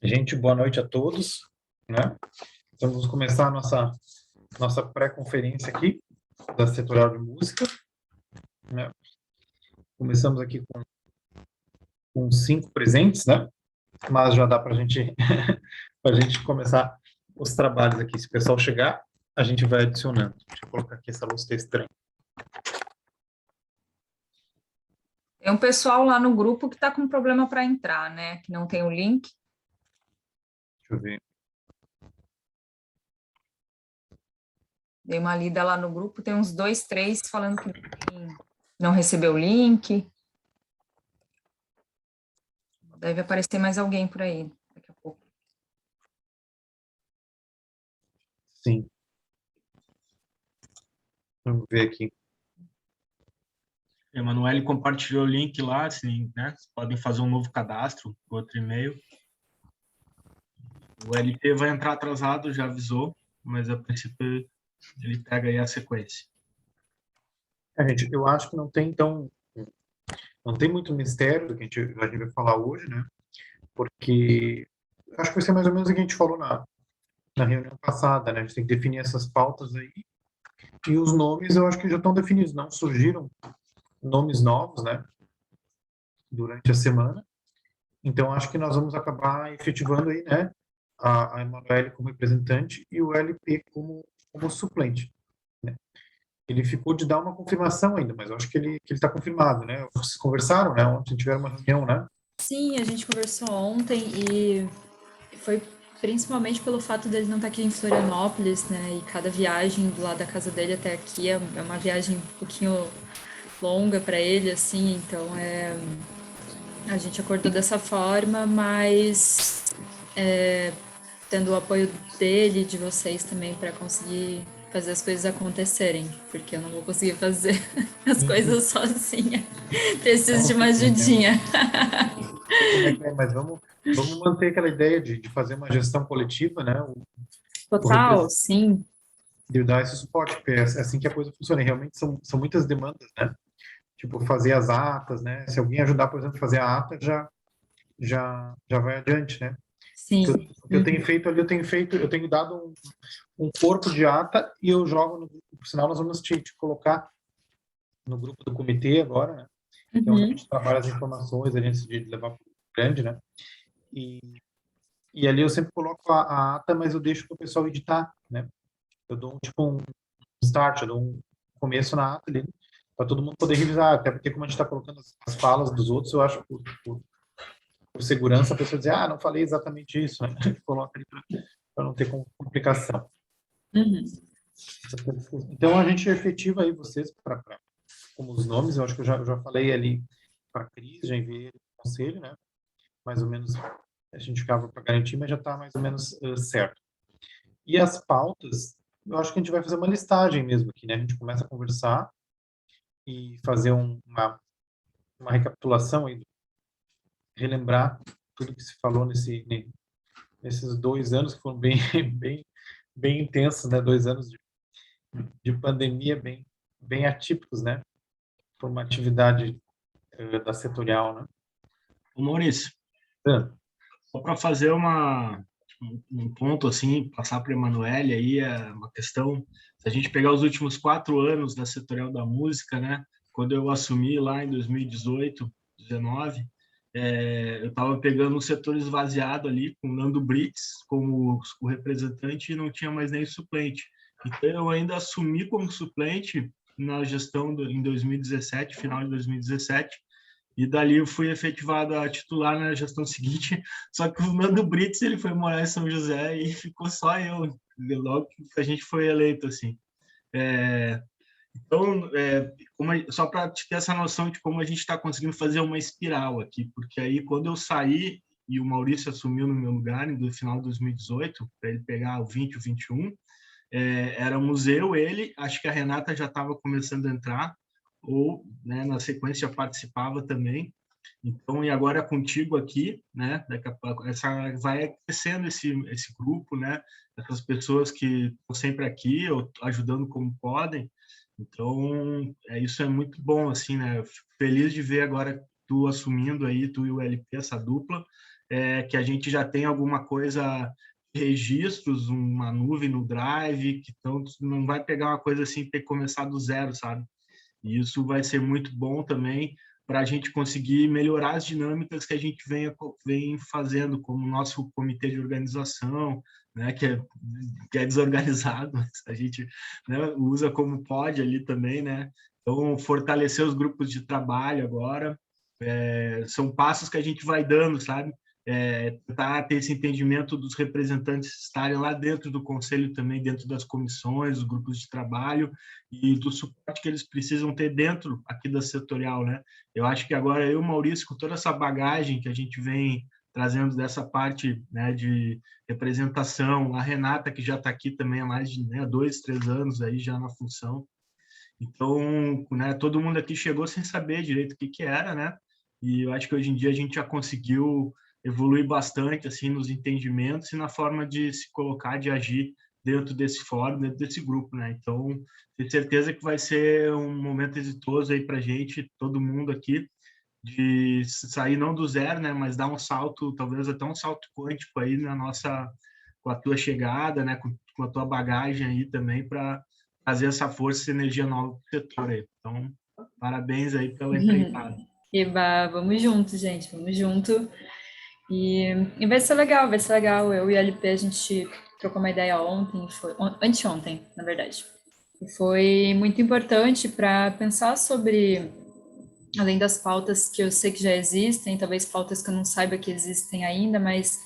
Gente, boa noite a todos, né? Então, vamos começar a nossa pré-conferência aqui da Setorial de Música, né? Começamos aqui com 5 presentes, né? Mas já dá para gente, a gente começar os trabalhos aqui. Se o pessoal chegar, a gente vai adicionando. Deixa eu colocar aqui essa luz tá estranha. Tem um pessoal lá no grupo que está com problema para entrar, né? Que não tem o link. Deixa eu ver. Dei uma lida lá no grupo, tem uns 2, 3 falando que não recebeu o link. Deve aparecer mais alguém por aí daqui a pouco. Sim. Vamos ver aqui. Emanuele compartilhou o link lá, assim, né? Vocês podem fazer um novo cadastro, outro e-mail. O LP vai entrar atrasado, já avisou, mas a princípio ele pega aí a sequência. Gente, eu acho que não tem muito mistério do que a gente vai falar hoje, né? Porque acho que vai ser mais ou menos o que a gente falou na reunião passada, né? A gente tem que definir essas pautas aí. E os nomes eu acho que já estão definidos, não surgiram nomes novos, né? Durante a semana. Então acho que nós vamos acabar efetivando aí, né? A Emanuele como representante e o LP como suplente, né? Ele ficou de dar uma confirmação ainda, mas eu acho que ele está confirmado, né? Vocês conversaram, né? Ontem tiveram uma reunião, né? Sim, a gente conversou ontem e foi principalmente pelo fato dele não estar aqui em Florianópolis, né? E cada viagem do lado da casa dele até aqui é uma viagem um pouquinho longa para ele, assim, então a gente acordou dessa forma, mas tendo o apoio dele e de vocês também para conseguir fazer as coisas acontecerem, porque eu não vou conseguir fazer as coisas sozinha. Preciso de uma ajudinha. Como é que é? Mas vamos manter aquela ideia de fazer uma gestão coletiva, né? Total, sim. De dar esse suporte, porque é assim que a coisa funciona. E realmente são muitas demandas, né? Tipo, fazer as atas, né? Se alguém ajudar, por exemplo, a fazer a ata, já vai adiante, né? Sim. O que eu tenho feito ali, eu tenho dado um corpo de ata e eu jogo no grupo. Por sinal, nós vamos te colocar no grupo do comitê agora, né? Que é onde a gente trabalha as informações, a gente de levar para o grande, né? E ali eu sempre coloco a ata, mas eu deixo para o pessoal editar, né? Eu dou um start, eu dou um começo na ata ali, para todo mundo poder revisar, até porque como a gente está colocando as falas dos outros, eu acho por segurança a pessoa dizer, não falei exatamente isso, né? Coloca ali para não ter complicação. Então a gente efetiva aí vocês como os nomes, eu acho que eu já falei ali para a Cris, já enviei o conselho, né? Mais ou menos a gente ficava para garantir, mas já está mais ou menos certo. E as pautas, eu acho que a gente vai fazer uma listagem mesmo aqui, né? A gente começa a conversar e fazer uma recapitulação aí, relembrar tudo que se falou nesses 2 anos que foram bem intensos, né? 2 anos de pandemia bem atípicos, né? Por uma atividade da setorial, né? Ô Maurício, só para fazer um ponto assim, passar para a Emanuele aí, uma questão, se a gente pegar os últimos 4 anos da Setorial da Música, né? Quando eu assumi lá em 2018, 19, eu estava pegando um setor esvaziado ali, com o Nando Brits como o representante e não tinha mais nem suplente. Então, eu ainda assumi como suplente na gestão em 2017, final de 2017, e dali eu fui efetivado a titular na gestão seguinte, só que o Nando Brits, ele foi morar em São José e ficou só eu, logo que a gente foi eleito, assim. Então, só para te ter essa noção de como a gente está conseguindo fazer uma espiral aqui, porque aí quando eu saí e o Maurício assumiu no meu lugar no final de 2018, para ele pegar o 20, o 21, éramos eu, ele, acho que a Renata já estava começando a entrar, ou, né, na sequência participava também. Então, e agora é contigo aqui, né? Daqui a pouco, vai crescendo esse grupo, né? Essas pessoas que estão sempre aqui, ou ajudando como podem. Então, isso é muito bom, assim, né? Eu fico feliz de ver agora tu assumindo aí, tu e o LP, essa dupla. que a gente já tem alguma coisa, registros, uma nuvem no Drive, que então não vai pegar uma coisa assim e ter que começar do zero, sabe? E isso vai ser muito bom também para a gente conseguir melhorar as dinâmicas que a gente vem fazendo, como o nosso comitê de organização, né, que é desorganizado, mas a gente, né, usa como pode ali também, né? Então, fortalecer os grupos de trabalho agora, são passos que a gente vai dando, sabe? Tentar ter esse entendimento dos representantes estarem lá dentro do conselho também, dentro das comissões, dos grupos de trabalho e do suporte que eles precisam ter dentro aqui da setorial, né? Eu acho que agora eu, Maurício, com toda essa bagagem que a gente vem trazendo dessa parte, né, de representação, a Renata, que já está aqui também há mais de, né, 2, 3 anos aí já na função. Então, né, todo mundo aqui chegou sem saber direito o que era, né? E eu acho que hoje em dia a gente já conseguiu evoluir bastante assim nos entendimentos e na forma de se colocar, de agir dentro desse fórum, dentro desse grupo, né? Então, tenho certeza que vai ser um momento exitoso aí para a gente, todo mundo aqui, de sair não do zero, né? Mas dar um salto, talvez até um salto quântico aí na nossa, com a tua chegada, né? Com a tua bagagem aí também para trazer essa força e energia nova para o setor aí. Então, parabéns aí pela empreitada. Eba, vamos junto, gente, vamos junto. E vai ser legal, vai ser legal. Eu e a LP, a gente trocou uma ideia ontem, anteontem, na verdade. E foi muito importante para pensar sobre, além das pautas que eu sei que já existem, talvez pautas que eu não saiba que existem ainda, mas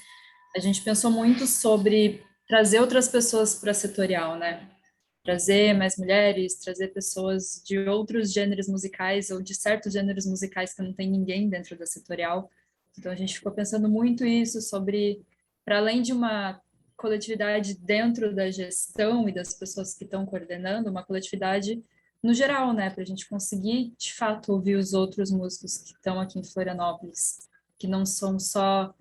a gente pensou muito sobre trazer outras pessoas para a setorial, né? Trazer mais mulheres, trazer pessoas de outros gêneros musicais ou de certos gêneros musicais que não tem ninguém dentro da setorial. Então a gente ficou pensando muito isso sobre, para além de uma coletividade dentro da gestão e das pessoas que estão coordenando, uma coletividade no geral, né, para a gente conseguir de fato ouvir os outros músicos que estão aqui em Florianópolis, que não são só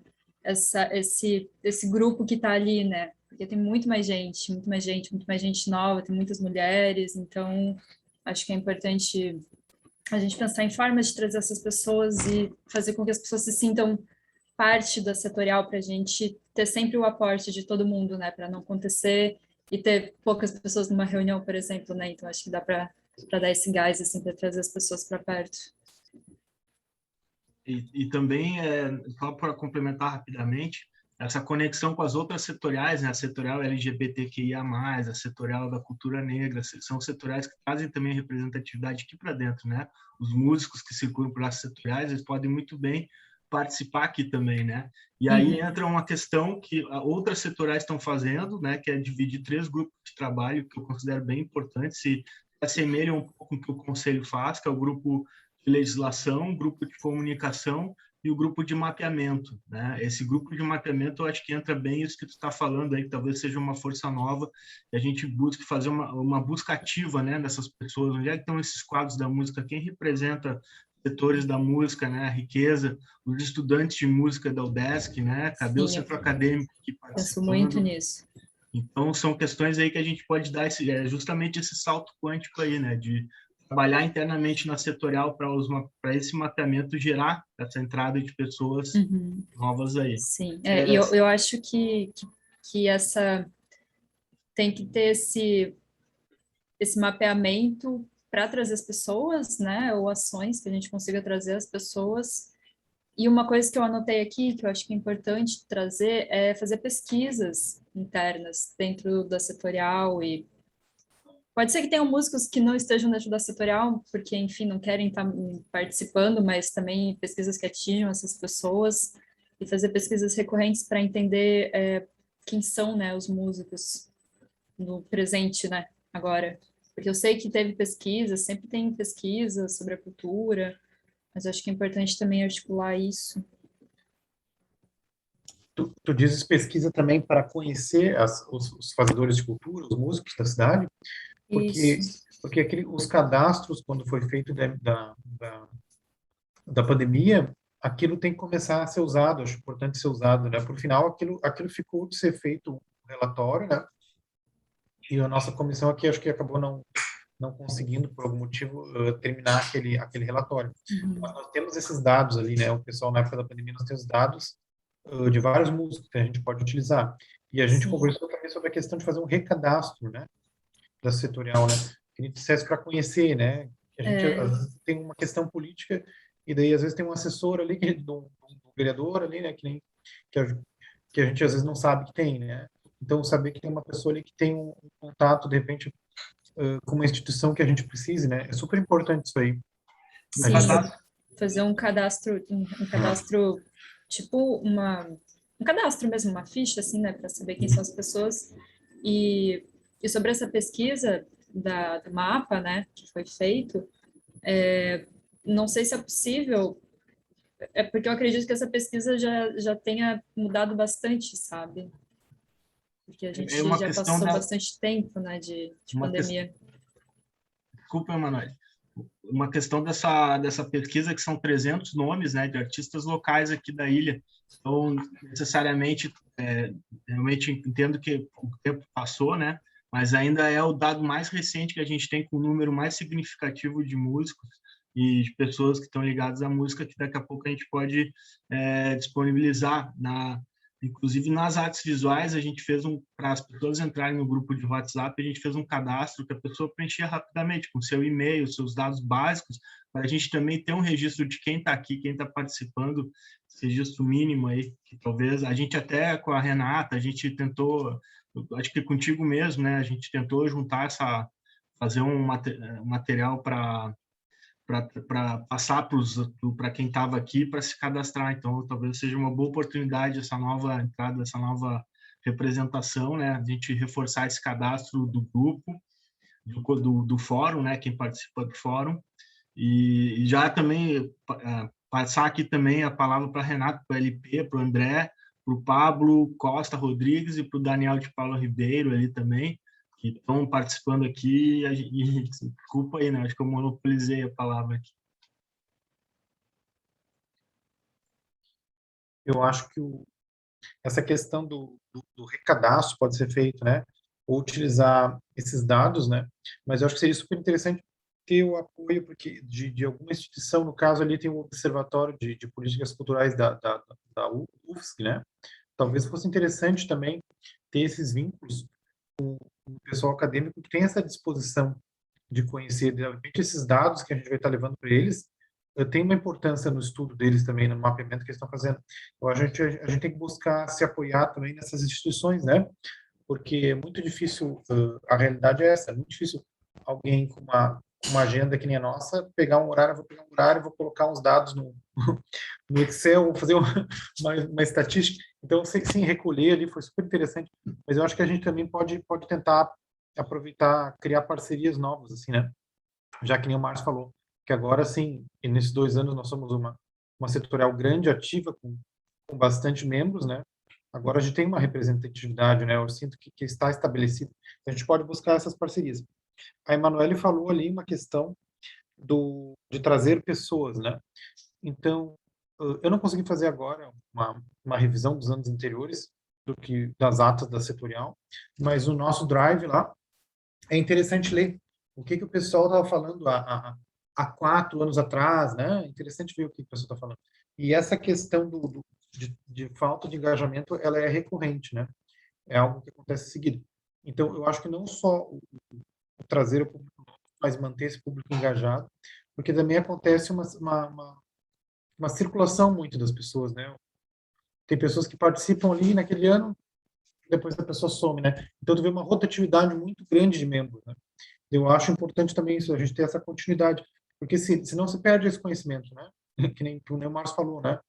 esse grupo que está ali, né? Porque tem muito mais gente, muito mais gente nova, tem muitas mulheres, então acho que é importante a gente pensar em formas de trazer essas pessoas e fazer com que as pessoas se sintam parte da setorial para a gente ter sempre o aporte de todo mundo, né? Para não acontecer e ter poucas pessoas numa reunião, por exemplo, né? Então acho que dá para dar esse gás assim para trazer as pessoas para perto. E também, só para complementar rapidamente, essa conexão com as outras setoriais, né? A setorial LGBTQIA+, a setorial da cultura negra, são setoriais que trazem também representatividade aqui para dentro, né? Os músicos que circulam por essas setoriais, eles podem muito bem participar aqui também, né? E aí entra uma questão que outras setoriais estão fazendo, né? Que é dividir 3 grupos de trabalho, que eu considero bem importante, se assemelham um pouco com o que o Conselho faz, que é o grupo de legislação, o grupo de comunicação e o grupo de mapeamento, né? Esse grupo de mapeamento, eu acho que entra bem isso que tu está falando aí, que talvez seja uma força nova, que a gente busque fazer uma busca ativa, né, dessas pessoas. Onde é que estão esses quadros da música? Quem representa setores da música, né, a riqueza, os estudantes de música da UDESC, né? Cadê o centro acadêmico que Penso muito nisso. Então, são questões aí que a gente pode dar justamente esse salto quântico aí, né, de trabalhar internamente na setorial para esse mapeamento gerar essa entrada de pessoas novas aí. Sim, e eu acho que essa tem que ter esse mapeamento para trazer as pessoas, né, ou ações que a gente consiga trazer as pessoas. E uma coisa que eu anotei aqui, que eu acho que é importante trazer, é fazer pesquisas internas dentro da setorial e pode ser que tenham músicos que não estejam dentro da setorial, porque, enfim, não querem estar participando, mas também pesquisas que atinjam essas pessoas e fazer pesquisas recorrentes para entender quem são, né, os músicos no presente, né, agora. Porque eu sei que teve pesquisa, sempre tem pesquisa sobre a cultura, mas eu acho que é importante também articular isso. Tu dizes pesquisa também para conhecer os fazedores de cultura, os músicos da cidade? Porque os cadastros, quando foi feito da pandemia, aquilo tem que começar a ser usado, acho importante ser usado, né? Por final, aquilo ficou de ser feito um relatório, né? E a nossa comissão aqui, acho que acabou não conseguindo, por algum motivo, terminar aquele relatório. Mas nós temos esses dados ali, né? O pessoal, na época da pandemia, nós temos dados de vários músicos que a gente pode utilizar. E a gente Sim. conversou também sobre a questão de fazer um recadastro, né, da setorial, né, que a gente dissesse para conhecer, né, que a gente às vezes tem uma questão política e daí às vezes tem um assessor ali, um vereador ali, né, que a, que a gente às vezes não sabe que tem, né. Então, saber que tem uma pessoa ali que tem um contato, de repente, com uma instituição que a gente precise, né, é super importante isso aí. A Sim, gente, fazer um cadastro, tipo um cadastro mesmo, uma ficha, assim, né, para saber quem são as pessoas. E sobre essa pesquisa do mapa, né, que foi feito, não sei se é possível, é porque eu acredito que essa pesquisa já tenha mudado bastante, sabe? Porque a gente É uma já questão passou da bastante tempo, né, de uma questão, pandemia. desculpa, Emanuel. Uma questão dessa pesquisa que são 300 nomes, né, de artistas locais aqui da ilha. Então, necessariamente, realmente entendo que o tempo passou, né, mas ainda é o dado mais recente que a gente tem com o número mais significativo de músicos e de pessoas que estão ligadas à música, que daqui a pouco a gente pode disponibilizar inclusive nas artes visuais. A gente fez para as pessoas entrarem no grupo de WhatsApp, a gente fez um cadastro que a pessoa preenchia rapidamente com seu e-mail, seus dados básicos, para a gente também ter um registro de quem está aqui, quem está participando, esse registro mínimo aí, que talvez a gente até com a Renata, a gente tentou, acho que contigo mesmo, né, a gente tentou juntar fazer um material para passar para quem estava aqui para se cadastrar. Então, talvez seja uma boa oportunidade essa nova entrada, essa nova representação, né? A gente reforçar esse cadastro do grupo, do fórum, né? Quem participa do fórum. E já também passar aqui também a palavra para Renato, para o LP, para o André, para o Pablo Costa Rodrigues e para o Daniel de Paulo Ribeiro ali também, que estão participando aqui. Desculpa aí, né? Acho que eu monopolizei a palavra aqui. eu acho que essa questão do recadastro pode ser feito, né? Ou utilizar esses dados, né? Mas eu acho que seria super interessante ter o apoio porque de alguma instituição, no caso ali tem o Observatório de Políticas Culturais da UFSC, né? Talvez fosse interessante também ter esses vínculos com o pessoal acadêmico que tem essa disposição de conhecer, de repente, esses dados que a gente vai estar levando para eles, tem uma importância no estudo deles também, no mapeamento que eles estão fazendo. Então, a gente tem que buscar se apoiar também nessas instituições, né? Porque é muito difícil, a realidade é essa, é muito difícil alguém com uma agenda que nem a nossa, pegar um horário, vou pegar um horário, vou colocar uns dados no Excel, vou fazer uma estatística. Então, sim, recolher ali foi super interessante, mas eu acho que a gente também pode tentar aproveitar, criar parcerias novas, assim, né? Já que nem o Márcio falou, que agora, sim, e nesses 2 anos nós somos uma setorial grande, ativa, com bastante membros, né? Agora a gente tem uma representatividade, né? Eu sinto que está estabelecido. A gente pode buscar essas parcerias. A Emanuele falou ali uma questão de trazer pessoas, né? Então, eu não consegui fazer agora uma revisão dos anos anteriores das atas da setorial, mas o nosso drive lá é interessante ler o que o pessoal estava falando há 4 anos atrás, né? É interessante ver o que o pessoal está falando. E essa questão de falta de engajamento, ela é recorrente, né? É algo que acontece seguido. Então, eu acho que não só trazer o público, mas manter esse público engajado, porque também acontece uma circulação muito das pessoas, né? Tem pessoas que participam ali naquele ano, depois a pessoa some, né? Então, tu vê uma rotatividade muito grande de membros, né? Eu acho importante também isso, a gente ter essa continuidade, porque senão se perde esse conhecimento, né? Que nem o Márcio falou, né?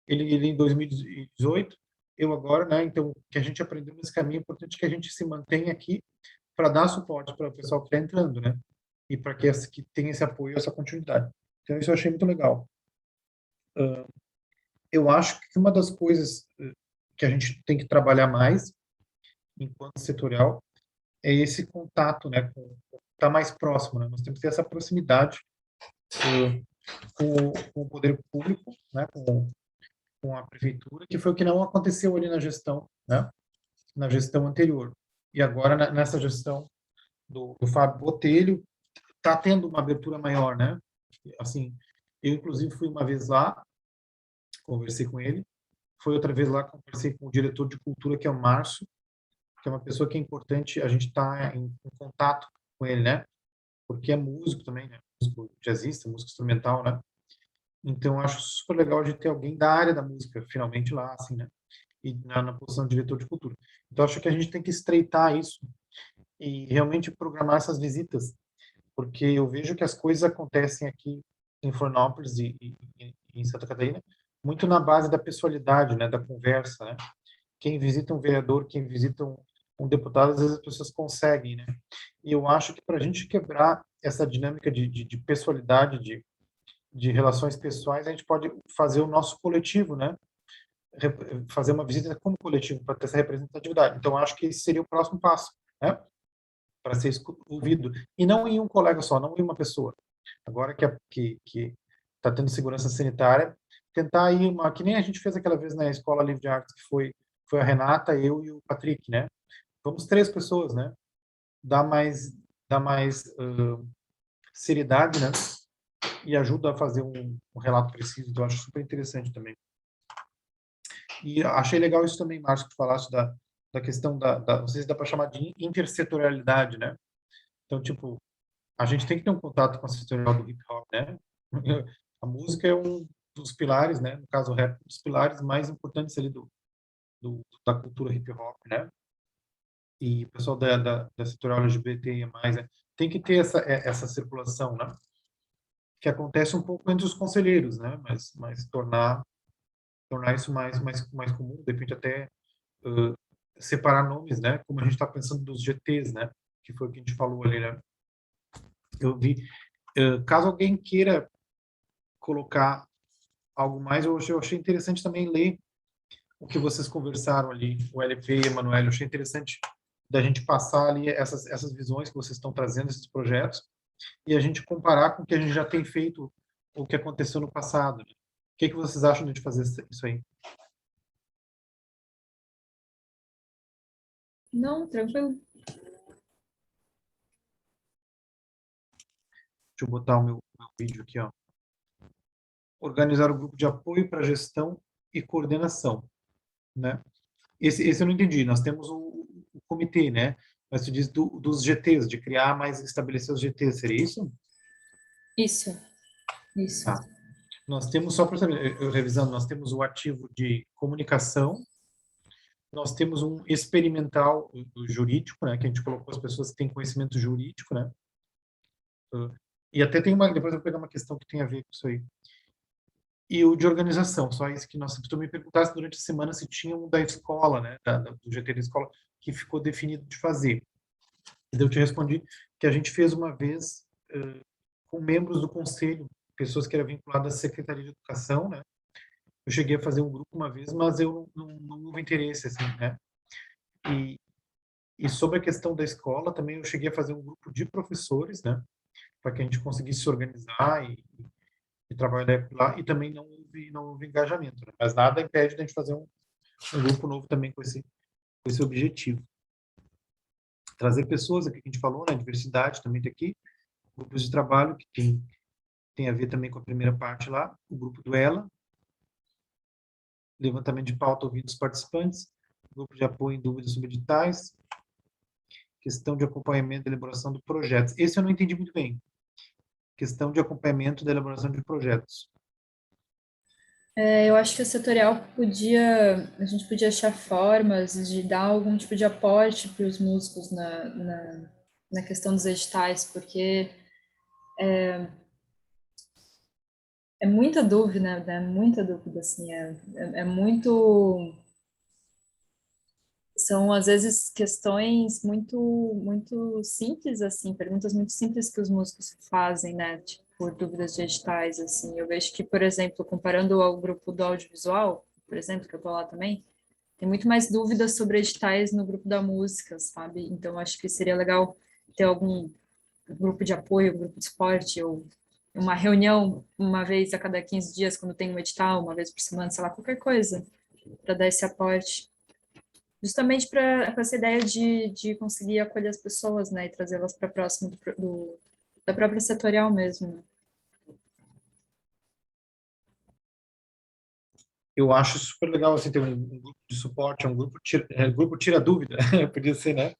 Ele em 2018, eu agora, né? Então, o que a gente aprendeu nesse caminho, é importante que a gente se mantenha aqui para dar suporte para o pessoal que está entrando, né? E para que tenha esse apoio, essa continuidade. Então, isso eu achei muito legal. Eu acho que uma das coisas que a gente tem que trabalhar mais, enquanto setorial, é esse contato, né? Tá mais próximo, né? Nós temos que ter essa proximidade com o poder público, né? Com a prefeitura, que foi o que não aconteceu ali na gestão, né? Na gestão anterior. E agora, nessa gestão do Fábio Botelho, está tendo uma abertura maior, né? Assim, eu, inclusive, fui uma vez lá, conversei com ele, foi outra vez lá, conversei com o diretor de cultura, que é o Márcio, que é uma pessoa que é importante a gente estar em contato com ele, né? Porque é músico também, né? Músico jazzista, músico instrumental, né? Então, eu acho super legal de ter alguém da área da música, finalmente lá, assim, né? E na posição de diretor de cultura. Então, acho que a gente tem que estreitar isso e realmente programar essas visitas, porque eu vejo que as coisas acontecem aqui em Florianópolis e em Santa Catarina muito na base da pessoalidade, né? Da conversa, né? Quem visita um vereador, quem visita um deputado, às vezes as pessoas conseguem, né? E eu acho que para a gente quebrar essa dinâmica de pessoalidade, de relações pessoais, a gente pode fazer o nosso coletivo, né? Fazer uma visita como coletivo para ter essa representatividade. Então, acho que esse seria o próximo passo, né? Para ser ouvido. E não em um colega só, não em uma pessoa. Agora que está tendo segurança sanitária, tentar ir que nem a gente fez aquela vez na Escola Livre de Artes, que foi a Renata, eu e o Patrick, né? Vamos 3 pessoas, né? Dá mais seriedade, né? E ajuda a fazer um relato preciso. Então, acho super interessante também. E achei legal isso também, Márcio, que tu falaste da questão não sei se dá para chamar de intersetorialidade, né? Então, tipo, a gente tem que ter um contato com a setorial do hip hop, né? A música é um dos pilares, né? No caso, o rap, um dos pilares mais importantes ali da cultura hip hop, né? E o pessoal da setorial LGBTI+, né? Tem que ter essa circulação, né? Que acontece um pouco entre os conselheiros, né? Mas tornar isso mais comum, de repente até separar nomes, né? Como a gente está pensando dos GTs, né? Que foi o que a gente falou ali, né? Eu vi, caso alguém queira colocar algo mais, eu achei interessante também ler o que vocês conversaram ali, o LP e Emanuel, eu achei interessante da gente passar ali essas visões que vocês estão trazendo, esses projetos, e a gente comparar com o que a gente já tem feito, o que aconteceu no passado. Né? O que vocês acham de fazer isso aí? Não, tranquilo. Deixa eu botar o meu vídeo aqui, ó. Organizar o grupo de apoio para gestão e coordenação, né? Esse eu não entendi. Nós temos o comitê, né? Mas tu diz dos GTs, de criar mais, estabelecer os GTs, seria isso? Isso, isso. Tá. Nós temos, só para saber, eu revisando, nós temos o ativo de comunicação, nós temos um experimental jurídico, né? Que a gente colocou as pessoas que têm conhecimento jurídico, né? E até tem depois eu vou pegar uma questão que tem a ver com isso aí. E o de organização, só isso que nós, tu me perguntasse durante a semana se tinha um da escola, né? Do GT da escola, que ficou definido de fazer. E eu te respondi que a gente fez uma vez com membros do conselho, pessoas que eram vinculadas à Secretaria de Educação, né? Eu cheguei a fazer um grupo uma vez, mas eu não houve interesse, assim, né? E sobre a questão da escola, também eu cheguei a fazer um grupo de professores, né? Para que a gente conseguisse se organizar e trabalhar lá. E também não houve engajamento, né? Mas nada impede de a gente fazer um grupo novo também com esse objetivo. Trazer pessoas, aqui que a gente falou, né? Diversidade também está aqui. Grupos de trabalho, que tem a ver também com a primeira parte lá. O grupo do Ela. Levantamento de pauta ouvindo os participantes. Grupo de apoio em dúvidas sobre editais. Questão de acompanhamento da elaboração de projetos. Esse eu não entendi muito bem. Questão de acompanhamento da elaboração de projetos. Eu acho que a setorial a gente podia achar formas de dar algum tipo de aporte para os músicos na questão dos editais, porque é muita dúvida, né? Muita dúvida, assim, é muito... São, às vezes, questões muito simples, assim, perguntas muito simples que os músicos fazem, né? Tipo, por dúvidas de editais, assim. Eu vejo que, por exemplo, comparando ao grupo do audiovisual, por exemplo, que eu tô lá também, tem muito mais dúvidas sobre editais no grupo da música, sabe? Então, acho que seria legal ter algum grupo de apoio, grupo de suporte, ou uma reunião uma vez a cada 15 dias, quando tem um edital, uma vez por semana, sei lá, qualquer coisa, para dar esse aporte. Justamente para essa ideia de conseguir acolher as pessoas, né, e trazê-las para próximo da própria setorial mesmo. eu acho super legal, assim, ter um grupo de suporte, um grupo grupo tira dúvida, podia ser, né?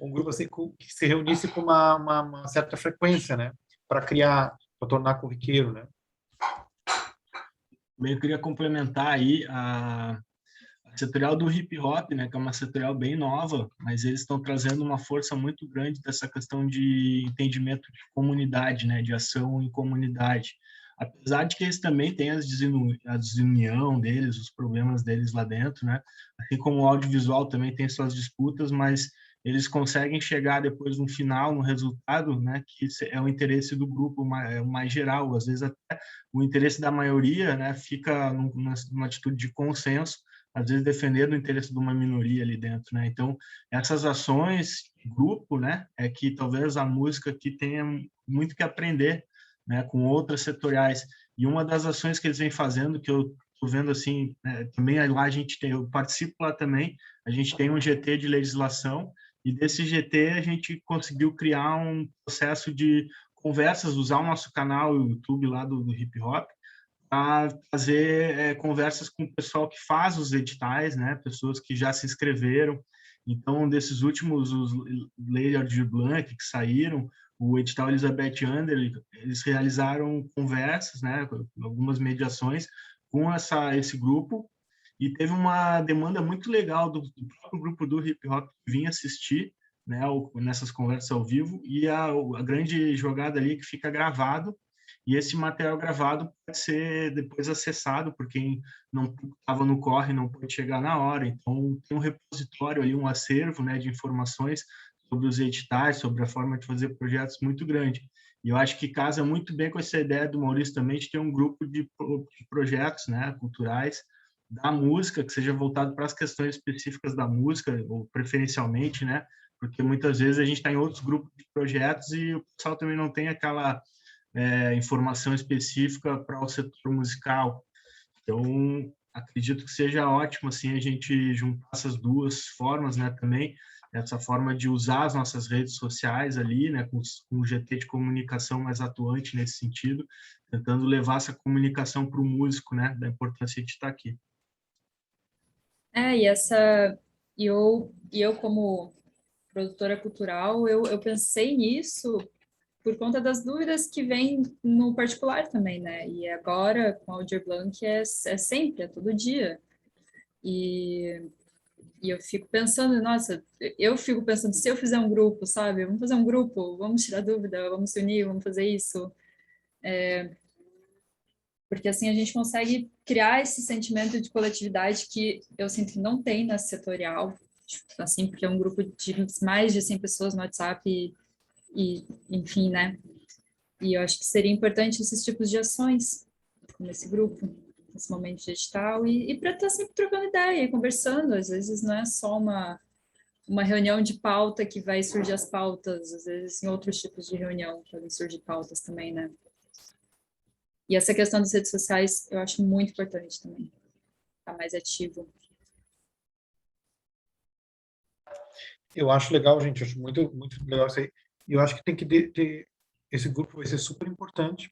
Um grupo assim que se reunisse com uma certa frequência, né? Para criar, para tornar corriqueiro, né? Também eu queria complementar aí a setorial do hip hop, né, que é uma setorial bem nova, mas eles estão trazendo uma força muito grande dessa questão de entendimento de comunidade, né, de ação em comunidade. Apesar de que eles também têm a desunião deles, os problemas deles lá dentro, né, assim como o audiovisual também tem suas disputas, mas eles conseguem chegar depois no final, no resultado, né, que é o interesse do grupo mais geral. Às vezes até o interesse da maioria, né, fica numa atitude de consenso, às vezes defendendo o interesse de uma minoria ali dentro, né? Então, essas ações, grupo, né, é que talvez a música aqui tenha muito que aprender, né, com outras setoriais. E uma das ações que eles vêm fazendo, que eu estou vendo assim, né, também lá a gente tem, eu participo lá também, a gente tem um GT de legislação, e desse GT a gente conseguiu criar um processo de conversas, usar o nosso canal, o YouTube lá do Hip Hop, a fazer conversas com o pessoal que faz os editais, né? Pessoas que já se inscreveram. Então, desses últimos, os Lei Aldir Blanc que saíram, o edital Elizabeth Under, eles realizaram conversas, né? Algumas mediações com esse grupo, e teve uma demanda muito legal do próprio grupo do hip hop que vinha assistir, né? Nessas conversas ao vivo, e a grande jogada ali que fica gravado, e esse material gravado pode ser depois acessado por quem não estava no corre, não pode chegar na hora. Então, tem um repositório ali, um acervo, né, de informações sobre os editais, sobre a forma de fazer projetos muito grande. E eu acho que casa muito bem com essa ideia do Maurício também de ter um grupo de projetos, né, culturais da música, que seja voltado para as questões específicas da música, ou preferencialmente, né, porque muitas vezes a gente está em outros grupos de projetos e o pessoal também não tem aquela informação específica para o setor musical. Então, acredito que seja ótimo assim a gente juntar essas duas formas, né, também essa forma de usar as nossas redes sociais ali, né, com o GT de comunicação mais atuante nesse sentido, tentando levar essa comunicação para o músico, né, da importância de estar aqui. E eu como produtora cultural, eu pensei nisso por conta das dúvidas que vêm no particular também, né? E agora, com a Aldir Blanc, é sempre, é todo dia. E eu fico pensando, nossa, eu fico pensando, se eu fizer um grupo, sabe? Vamos fazer um grupo, vamos tirar dúvida, vamos se unir, vamos fazer isso. Porque assim a gente consegue criar esse sentimento de coletividade que eu sinto que não tem na setorial, tipo, assim, porque é um grupo de mais de 100 pessoas no WhatsApp enfim, né? E eu acho que seria importante esses tipos de ações, como esse grupo, nesse momento digital, e para estar sempre trocando ideia, conversando. Às vezes não é só uma reunião de pauta que vai surgir as pautas, às vezes em outros tipos de reunião podem surgir pautas também, né? E essa questão das redes sociais eu acho muito importante também, estar mais ativo. Eu acho legal, gente, acho muito, muito legal isso aí. E eu acho que tem que ter, esse grupo vai ser super importante,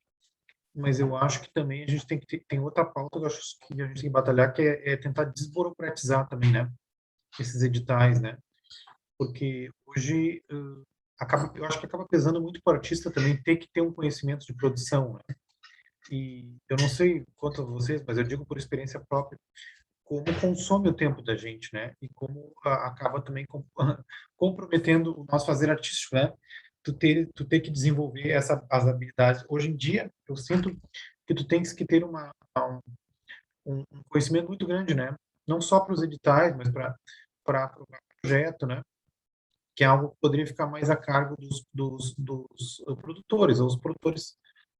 mas eu acho que também a gente tem que tem outra pauta que eu acho que a gente tem que batalhar, que é tentar desburocratizar também, né? Esses editais, né? Porque hoje eu acho que acaba pesando muito para o artista também ter que ter um conhecimento de produção, né? E eu não sei quanto a vocês, mas eu digo por experiência própria, como consome o tempo da gente, né? E como acaba também comprometendo o nosso fazer artístico, né? Tu ter que desenvolver as habilidades. Hoje em dia, eu sinto que tu tens que ter um conhecimento muito grande, né? Não só para os editais, mas para o projeto, né? Que é algo que poderia ficar mais a cargo dos produtores, ou os produtores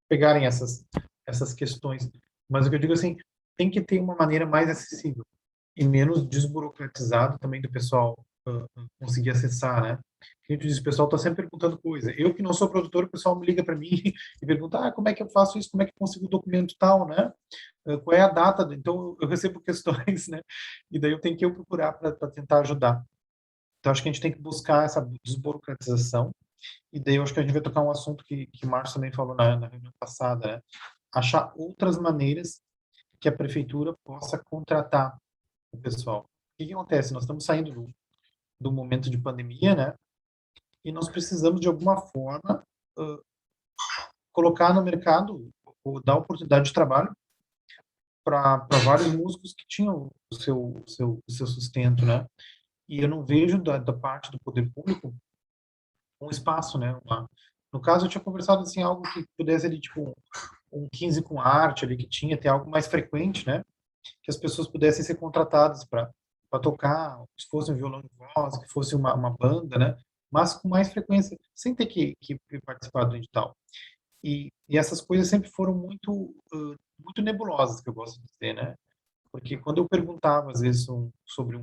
pegarem essas questões. Mas o que eu digo assim, tem que ter uma maneira mais acessível e menos desburocratizado também do pessoal conseguir acessar, né? A gente diz, o pessoal está sempre perguntando coisa. Eu que não sou produtor, o pessoal me liga para mim e pergunta, como é que eu faço isso? Como é que eu consigo o documento tal, né? Qual é a data? Então eu recebo questões, né? E daí eu tenho que procurar para tentar ajudar. Então acho que a gente tem que buscar essa desburocratização. E daí eu acho que a gente vai tocar um assunto que o Márcio também falou na reunião passada, né? Achar outras maneiras que a prefeitura possa contratar o pessoal. O que acontece? Nós estamos saindo do momento de pandemia, né? E nós precisamos, de alguma forma, colocar no mercado, ou dar oportunidade de trabalho para vários músicos que tinham o seu sustento, né? E eu não vejo da parte do poder público um espaço, né? No caso, eu tinha conversado assim, algo que pudesse ali, tipo, um 15 com arte ali, que tinha, ter algo mais frequente, né? Que as pessoas pudessem ser contratadas para tocar, se fosse um violão de voz, que fosse uma banda, né? Mas com mais frequência, sem ter que participar do edital. E essas coisas sempre foram muito nebulosas, que eu gosto de dizer, né? Porque quando eu perguntava, às vezes, sobre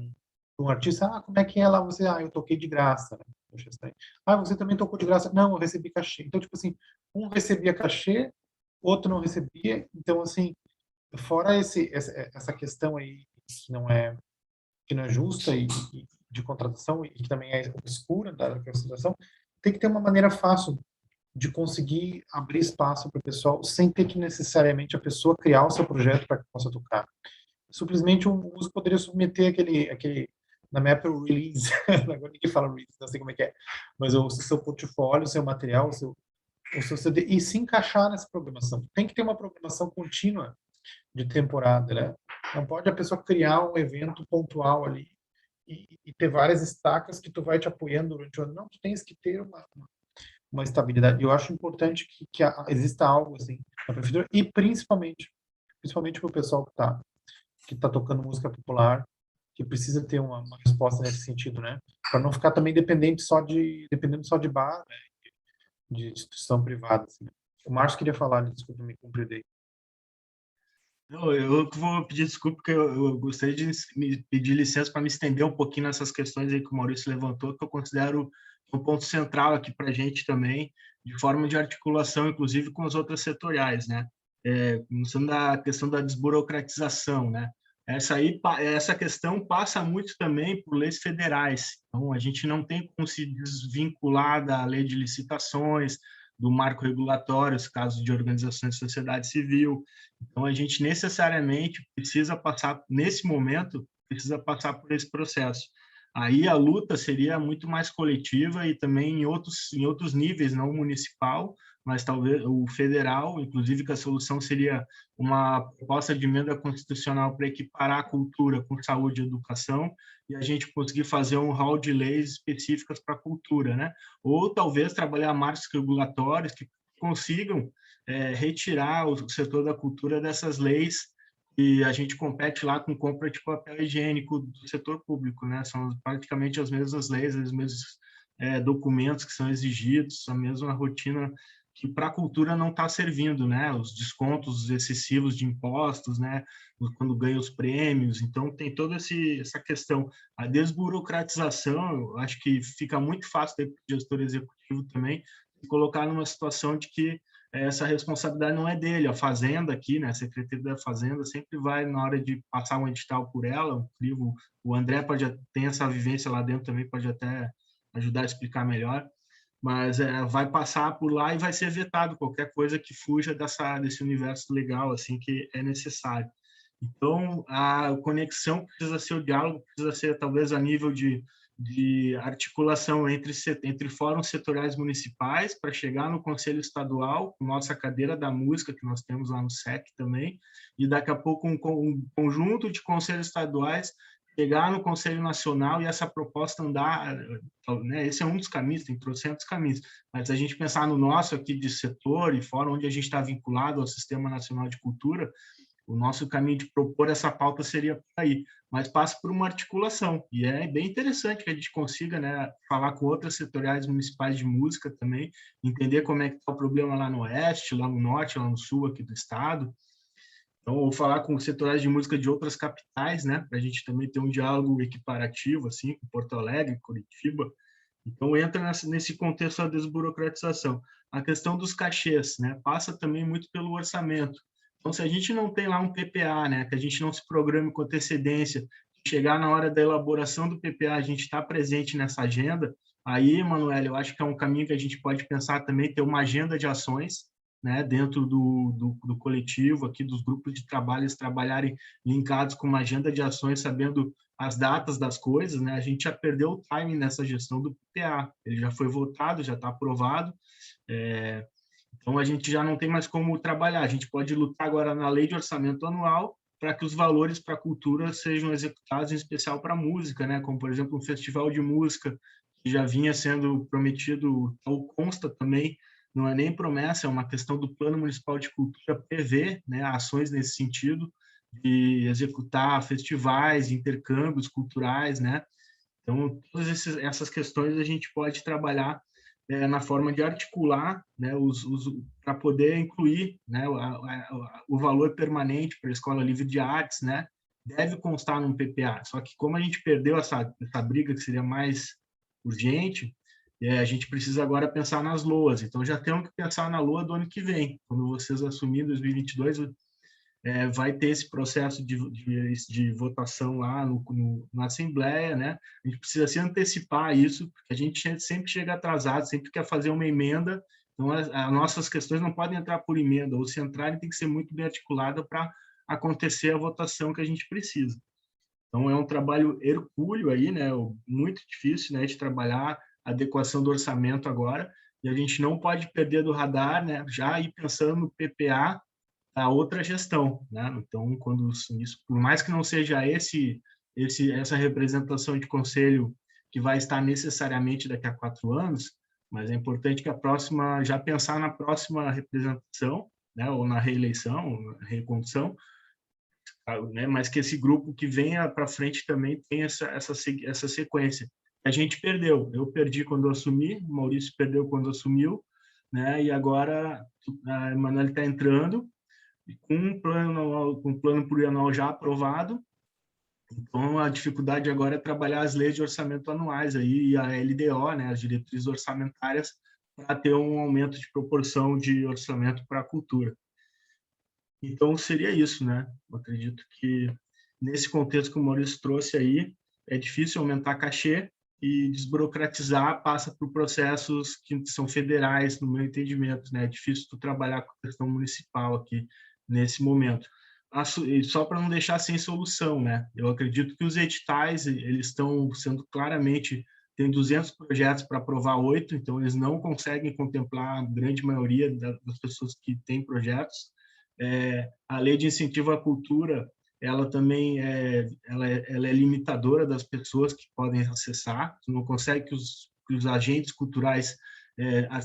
um artista, como é que é lá você? Eu toquei de graça, né? Poxa, estranho. Você também tocou de graça? Não, eu recebi cachê. Então, tipo assim, um recebia cachê, outro não recebia. Então, assim, fora essa questão aí que não é justa e de contratação, e que também é obscura da contratação, tem que ter uma maneira fácil de conseguir abrir espaço para o pessoal sem ter que necessariamente a pessoa criar o seu projeto para que possa tocar. Simplesmente o músico poderia submeter aquele na minha época, o release, agora ninguém fala release, não sei como é que é, mas o seu portfólio, o seu material, o seu CD, e se encaixar nessa programação. Tem que ter uma programação contínua de temporada, né? Não pode a pessoa criar um evento pontual ali e ter várias estacas que tu vai te apoiando durante o ano. Não, tu tens que ter uma estabilidade. Eu acho importante que exista algo assim na prefeitura, e principalmente para o pessoal que tá tocando música popular, que precisa ter uma resposta nesse sentido, né? Para não ficar também dependendo só de bar, né? De instituição privada. Assim. O Márcio queria falar, desculpa, me compreender. Não, eu vou pedir desculpa, porque eu gostaria de me pedir licença para me estender um pouquinho nessas questões aí que o Maurício levantou, que eu considero um ponto central aqui para a gente também, de forma de articulação, inclusive com as outras setoriais, né? Começando da questão da desburocratização, né? Essa questão passa muito também por leis federais. Então, a gente não tem como se desvincular da lei de licitações, do marco regulatório, os casos de organizações de sociedade civil. Então, a gente necessariamente precisa passar, nesse momento, precisa passar por esse processo. Aí a luta seria muito mais coletiva e também em outros níveis, não municipal, mas talvez o federal, inclusive que a solução seria uma proposta de emenda constitucional para equiparar a cultura com saúde e educação, e a gente conseguir fazer um rol de leis específicas para a cultura, né? Ou talvez trabalhar marcos regulatórios que consigam retirar o setor da cultura dessas leis, e a gente compete lá com compra de papel higiênico do setor público, né? São praticamente as mesmas leis, os mesmos documentos que são exigidos, a mesma rotina que para a cultura não está servindo, né? Os descontos excessivos de impostos, né? Quando ganha os prêmios. Então, tem toda essa questão. A desburocratização, eu acho que fica muito fácil para o gestor executivo também se colocar numa situação de que essa responsabilidade não é dele. A Fazenda aqui, né? A Secretaria da Fazenda sempre vai, na hora de passar um edital por ela, o André tem essa vivência lá dentro também, pode até ajudar a explicar melhor, mas vai passar por lá e vai ser vetado qualquer coisa que fuja desse universo legal assim que é necessário. Então, a conexão precisa ser o diálogo, precisa ser talvez a nível de articulação entre fóruns setoriais municipais para chegar no Conselho Estadual, com nossa cadeira da música, que nós temos lá no SEC também, e daqui a pouco um conjunto de conselhos estaduais chegar no Conselho Nacional e essa proposta andar, né? Esse é um dos caminhos, tem trocentos caminhos, mas a gente pensar no nosso aqui de setor e fórum onde a gente está vinculado ao Sistema Nacional de Cultura, o nosso caminho de propor essa pauta seria por aí, mas passa por uma articulação, e é bem interessante que a gente consiga, né, falar com outras setoriais municipais de música também, entender como é que está o problema lá no oeste, lá no norte, lá no sul aqui do estado. Então, ou falar com setoriais de música de outras capitais, né, para a gente também ter um diálogo equiparativo, assim, com Porto Alegre, Curitiba. Então, entra nesse contexto a desburocratização. A questão dos cachês, né, passa também muito pelo orçamento. Então, se a gente não tem lá um PPA, né, que a gente não se programe com antecedência, chegar na hora da elaboração do PPA, a gente está presente nessa agenda, aí, Manuel, eu acho que é um caminho que a gente pode pensar também, ter uma agenda de ações, né, dentro do coletivo aqui, dos grupos de trabalho, eles trabalharem linkados com uma agenda de ações, sabendo as datas das coisas, né? A gente já perdeu o timing nessa gestão do PPA, ele já foi votado, já está aprovado, então a gente já não tem mais como trabalhar, a gente pode lutar agora na lei de orçamento anual para que os valores para a cultura sejam executados, em especial para a música, né? Como, por exemplo, um festival de música que já vinha sendo prometido, ou consta também, não é nem promessa, é uma questão do Plano Municipal de Cultura prever, né, ações nesse sentido, de executar festivais, intercâmbios culturais, né? Então, todas essas questões a gente pode trabalhar na forma de articular, né, para poder incluir, né, o valor permanente para a Escola Livre de Artes, né, deve constar num PPA. Só que como a gente perdeu essa briga que seria mais urgente, a gente precisa agora pensar nas LOAs. Então, já temos que pensar na LOA do ano que vem. Quando vocês assumirem 2022, vai ter esse processo de votação lá na Assembleia, né? A gente precisa se antecipar a isso, porque a gente sempre chega atrasado, sempre quer fazer uma emenda, então as nossas questões não podem entrar por emenda, ou se entrarem tem que ser muito bem articulada para acontecer a votação que a gente precisa. Então é um trabalho hercúleo aí, né? Muito difícil, né, de trabalhar a adequação do orçamento agora, e a gente não pode perder do radar, né? Já ir pensando no PPA, a outra gestão, né? Então, quando isso, por mais que não seja essa representação de conselho que vai estar necessariamente daqui a 4 anos, mas é importante que já pensar na próxima representação, né? Ou na reeleição, ou na recondução, né? Mas que esse grupo que venha para frente também tenha essa sequência. A gente perdeu, eu perdi quando eu assumi, o Maurício perdeu quando assumiu, né? E agora a Emanuele está entrando, com um plano plurianual já aprovado. Então, a dificuldade agora é trabalhar as leis de orçamento anuais aí, e a LDO, né, as diretrizes orçamentárias, para ter um aumento de proporção de orçamento para a cultura. Então, seria isso, né? Eu acredito que, nesse contexto que o Maurício trouxe aí, é difícil aumentar cachê, e desburocratizar passa por processos que são federais, no meu entendimento, né? É difícil tu trabalhar com a questão municipal aqui, nesse momento. Só para não deixar sem solução, né? Eu acredito que os editais, eles estão sendo claramente, tem 200 projetos para aprovar 8, então eles não conseguem contemplar a grande maioria das pessoas que têm projetos. A lei de incentivo à cultura, ela também ela é limitadora das pessoas que podem acessar, você não consegue que os agentes culturais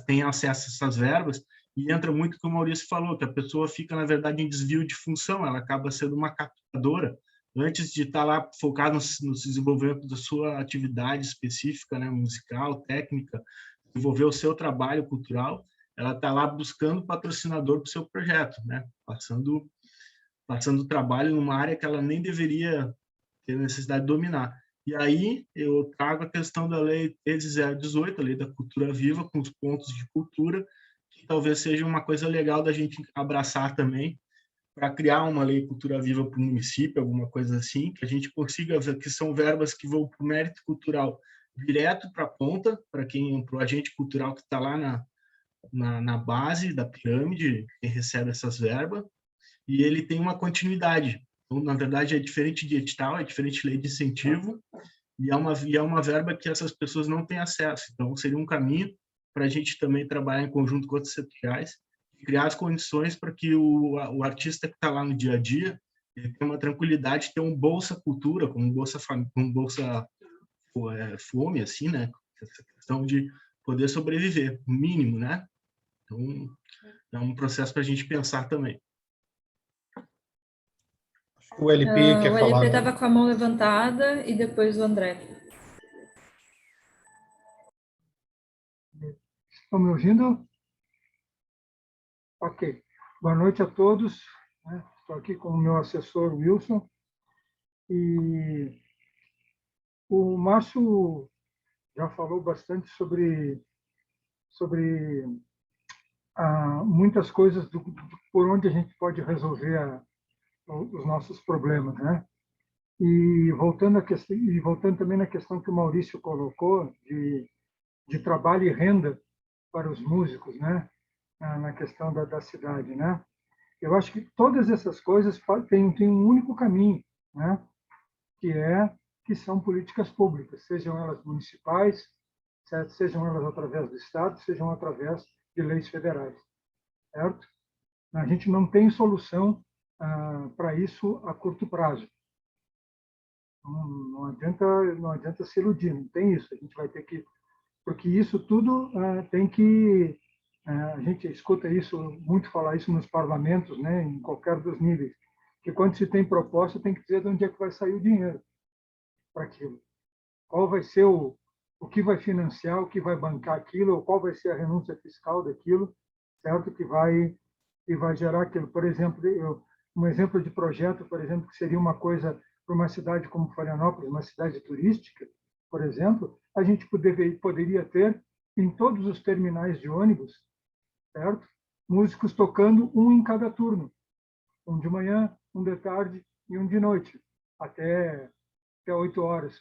tenham acesso a essas verbas, e entra muito o que o Maurício falou, que a pessoa fica, na verdade, em desvio de função, ela acaba sendo uma captadora, antes de estar lá focada no desenvolvimento da sua atividade específica, né, musical, técnica, desenvolver o seu trabalho cultural, ela está lá buscando patrocinador para o seu projeto, né, passando trabalho numa área que ela nem deveria ter necessidade de dominar. E aí eu trago a questão da Lei 13.018, a Lei da Cultura Viva, com os pontos de cultura, que talvez seja uma coisa legal da gente abraçar também, para criar uma Lei Cultura Viva para o município, alguma coisa assim, que a gente consiga ver que são verbas que vão para o mérito cultural direto para a ponta, para o agente cultural que está lá na base da pirâmide, que recebe essas verbas, e ele tem uma continuidade. Então, na verdade, é diferente de edital, é diferente de lei de incentivo, e é uma verba que essas pessoas não têm acesso. Então, seria um caminho para a gente também trabalhar em conjunto com outros setoriais, e criar as condições para que o artista que está lá no dia a dia ele tenha uma tranquilidade de ter um Bolsa Cultura, como Bolsa Fome, assim, né? Essa questão de poder sobreviver, o mínimo, né? Então, é um processo para a gente pensar também. O LP quer O falar. LP estava com a mão levantada e depois o André. Estão me ouvindo? Ok. Boa noite a todos. Estou aqui com o meu assessor, Wilson. E o Márcio já falou bastante sobre muitas coisas por onde a gente pode resolver os nossos problemas, né? E voltando também na questão que o Maurício colocou de trabalho e renda para os músicos, né? na questão da cidade, né? Eu acho que todas essas coisas têm um único caminho, né? Que são políticas públicas, sejam elas municipais, certo? Sejam elas através do Estado, sejam através de leis federais, certo? A gente não tem solução para isso a curto prazo. Não adianta se iludir, não tem isso. A gente vai ter que, porque isso tudo tem que, a gente escuta isso muito falar isso nos parlamentos, né, em qualquer dos níveis, que quando se tem proposta tem que dizer de onde é que vai sair o dinheiro para aquilo. Qual vai ser o que vai financiar, o que vai bancar aquilo, ou qual vai ser a renúncia fiscal daquilo, certo? Que vai gerar aquilo. Por exemplo, um exemplo de projeto, por exemplo, que seria uma coisa para uma cidade como Florianópolis, uma cidade turística, por exemplo, a gente poderia ter em todos os terminais de ônibus, certo? Músicos tocando um em cada turno, um de manhã, um de tarde e um de noite, até 8 horas,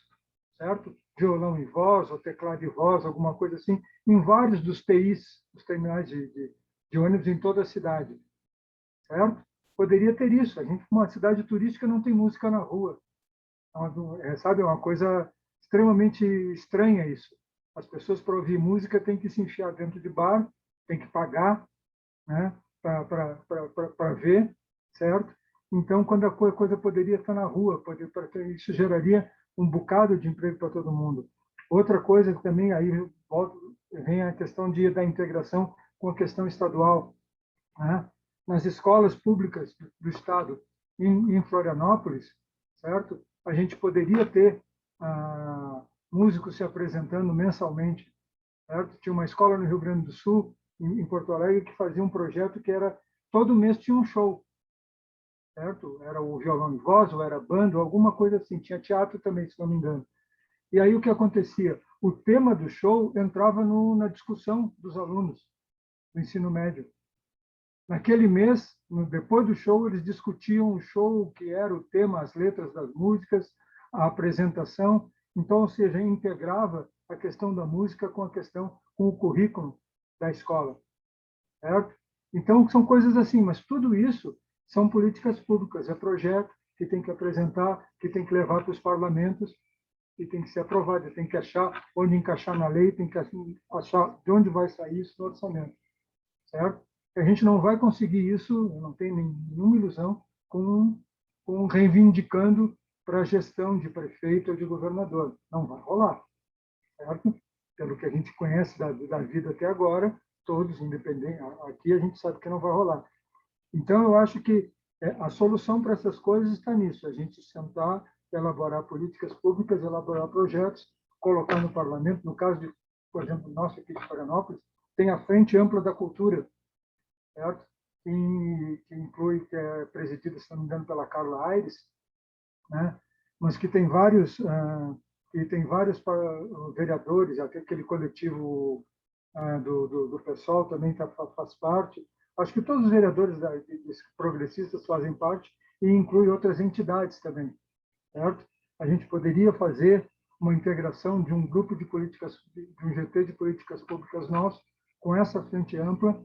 certo? Violão e voz, ou teclado e voz, alguma coisa assim, em vários dos TIs, os terminais de ônibus em toda a cidade, certo? Poderia ter isso. A gente, uma cidade turística, não tem música na rua. Sabe, é uma coisa extremamente estranha isso. As pessoas, para ouvir música, têm que se enfiar dentro de bar, têm que pagar, né, para ver, certo? Então, quando a coisa poderia estar na rua, isso geraria um bocado de emprego para todo mundo. Outra coisa que também aí vem a questão da integração com a questão estadual, né? Nas escolas públicas do estado em Florianópolis, certo? A gente poderia ter músicos se apresentando mensalmente, certo? Tinha uma escola no Rio Grande do Sul, em Porto Alegre, que fazia um projeto que era todo mês tinha um show, certo? Era o violão e voz, ou era banda, ou alguma coisa assim. Tinha teatro também, se não me engano. E aí o que acontecia? O tema do show entrava na discussão dos alunos do ensino médio. Naquele mês, depois do show, eles discutiam o show, o que era o tema, as letras das músicas, a apresentação. Então, ou seja, integrava a questão da música com com o currículo da escola, certo? Então, são coisas assim, mas tudo isso são políticas públicas, é projeto que tem que apresentar, que tem que levar para os parlamentos, e tem que ser aprovado, tem que achar onde encaixar na lei, tem que achar de onde vai sair isso no orçamento, certo? A gente não vai conseguir isso, eu não tenho nenhuma ilusão, com reivindicando para a gestão de prefeito ou de governador. Não vai rolar, certo? Pelo que a gente conhece da vida até agora, todos, independentes, aqui a gente sabe que não vai rolar. Então, eu acho que a solução para essas coisas está nisso, a gente sentar, elaborar políticas públicas, elaborar projetos, colocar no parlamento. No caso de, por exemplo, nosso aqui de Florianópolis, tem a Frente Ampla da Cultura, certo? Que inclui, que é presidida, se não me engano, pela Carla Aires, né? Mas que tem vários vereadores, aquele coletivo do pessoal também faz parte. Acho que todos os vereadores progressistas fazem parte e inclui outras entidades também, certo? A gente poderia fazer uma integração de um grupo de políticas, de um GT de políticas públicas nosso, com essa frente ampla,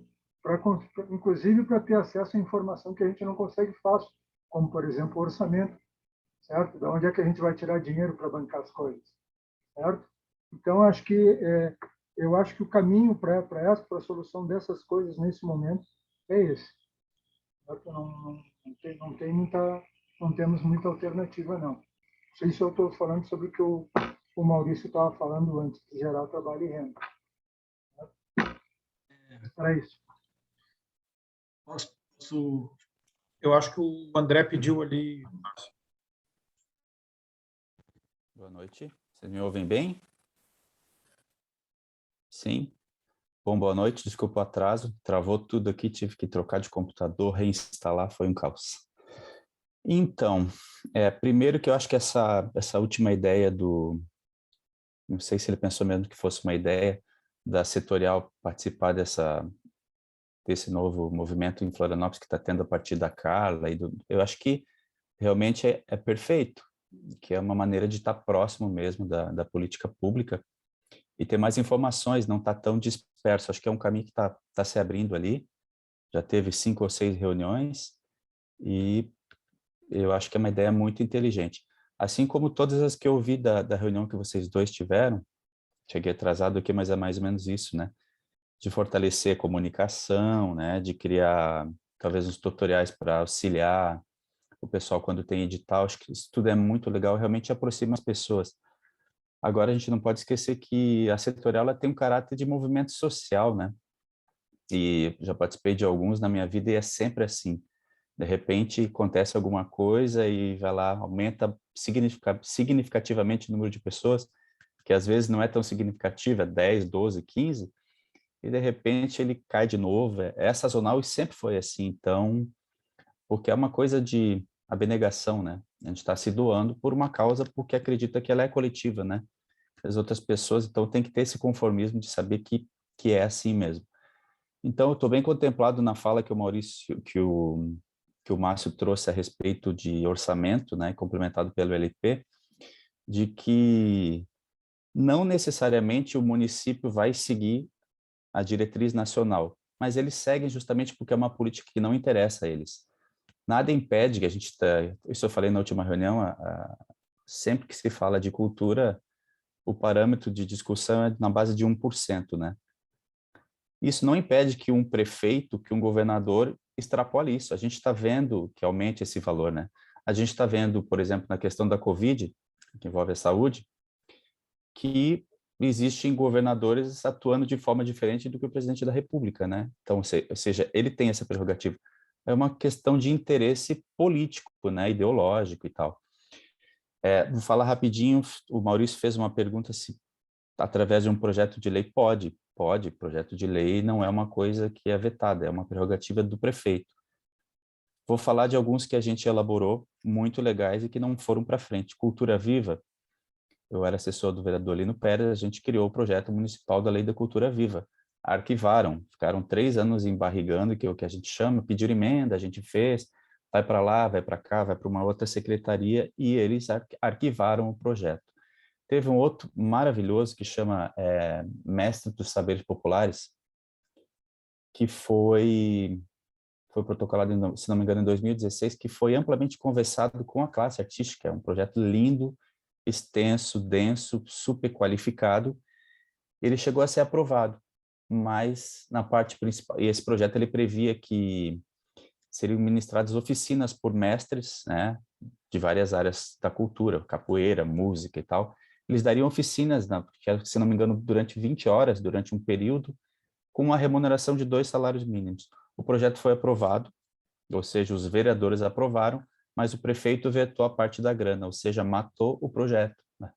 inclusive para ter acesso à informação que a gente não consegue fácil, como, por exemplo, o orçamento, certo? De onde é que a gente vai tirar dinheiro para bancar as coisas, certo? Então, eu acho que o caminho para a solução dessas coisas nesse momento é esse. Não temos muita alternativa, não. Não sei se eu estou falando sobre o que o Maurício estava falando antes, de gerar trabalho e renda. Era isso. Posso... Eu acho que o André pediu ali. Boa noite. Vocês me ouvem bem? Sim. Bom, boa noite. Desculpa o atraso. Travou tudo aqui, tive que trocar de computador, reinstalar, foi um caos. Então, primeiro que eu acho que essa última ideia não sei se ele pensou mesmo que fosse uma ideia da setorial participar desse novo movimento em Florianópolis que está tendo a partir da Carla. Eu acho que realmente é perfeito, que é uma maneira de estar próximo mesmo da política pública. e ter mais informações, não estar tão disperso. Acho que é um caminho que está se abrindo ali. Já teve 5 ou 6 reuniões e eu acho que é uma ideia muito inteligente. Assim como todas as que eu ouvi da reunião que vocês dois tiveram, cheguei atrasado aqui, mas é mais ou menos isso, né? De fortalecer a comunicação, né? De criar talvez uns tutoriais para auxiliar o pessoal quando tem edital. Acho que isso tudo é muito legal, realmente aproxima as pessoas. Agora a gente não pode esquecer que a setorial ela tem um caráter de movimento social, né? E já participei de alguns na minha vida e é sempre assim. De repente acontece alguma coisa e vai lá, aumenta significativamente o número de pessoas, que às vezes não é tão significativa, 10, 12, 15, e de repente ele cai de novo. É sazonal e sempre foi assim. Então, porque é uma coisa de abnegação, né? A gente está se doando por uma causa porque acredita que ela é coletiva, né? As outras pessoas, então tem que ter esse conformismo de saber que é assim mesmo. Então, eu estou bem contemplado na fala que o Maurício, que o Márcio trouxe a respeito de orçamento, né, complementado pelo LP, de que não necessariamente o município vai seguir a diretriz nacional, mas eles seguem justamente porque é uma política que não interessa a eles. Nada impede que a gente, isso eu falei na última reunião, sempre que se fala de cultura, o parâmetro de discussão é na base de 1%, né? Isso não impede que um prefeito, que um governador extrapole isso. A gente está vendo que aumente esse valor, né? A gente está vendo, por exemplo, na questão da Covid, que envolve a saúde, que existem governadores atuando de forma diferente do que o presidente da República, né? Então, ou seja, ele tem essa prerrogativa. É uma questão de interesse político, né? Ideológico e tal. Vou falar rapidinho, o Maurício fez uma pergunta se através de um projeto de lei pode, projeto de lei não é uma coisa que é vetada, é uma prerrogativa do prefeito. Vou falar de alguns que a gente elaborou, muito legais e que não foram para frente. Cultura Viva, eu era assessor do vereador Lino Pérez, a gente criou o projeto municipal da Lei da Cultura Viva. Arquivaram, ficaram 3 anos embarrigando, que é o que a gente chama, pediram emenda, a gente fez, vai para lá, vai para cá, vai para uma outra secretaria, e eles arquivaram o projeto. Teve um outro maravilhoso que chama Mestre dos Saberes Populares, que foi protocolado, se não me engano, em 2016, que foi amplamente conversado com a classe artística. É um projeto lindo, extenso, denso, super qualificado. Ele chegou a ser aprovado, mas na parte principal, e esse projeto ele previa que seriam ministradas oficinas por mestres, né, de várias áreas da cultura, capoeira, música e tal. Eles dariam oficinas, se não me engano, durante 20 horas, durante um período, com uma remuneração de 2 salários mínimos. O projeto foi aprovado, ou seja, os vereadores aprovaram, mas o prefeito vetou a parte da grana, ou seja, matou o projeto, né?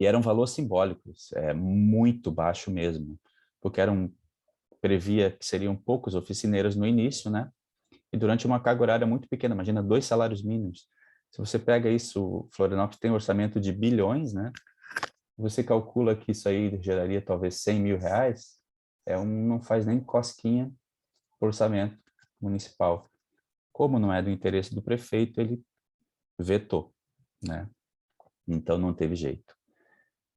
E era um valor simbólico, muito baixo mesmo, porque previa que seriam poucos oficineiros no início, né? E durante uma carga horária muito pequena, imagina 2 salários mínimos. Se você pega isso, Florianópolis tem um orçamento de bilhões, né? Você calcula que isso aí geraria talvez 100 mil reais, não faz nem cosquinha o orçamento municipal. Como não é do interesse do prefeito, ele vetou, né? Então não teve jeito.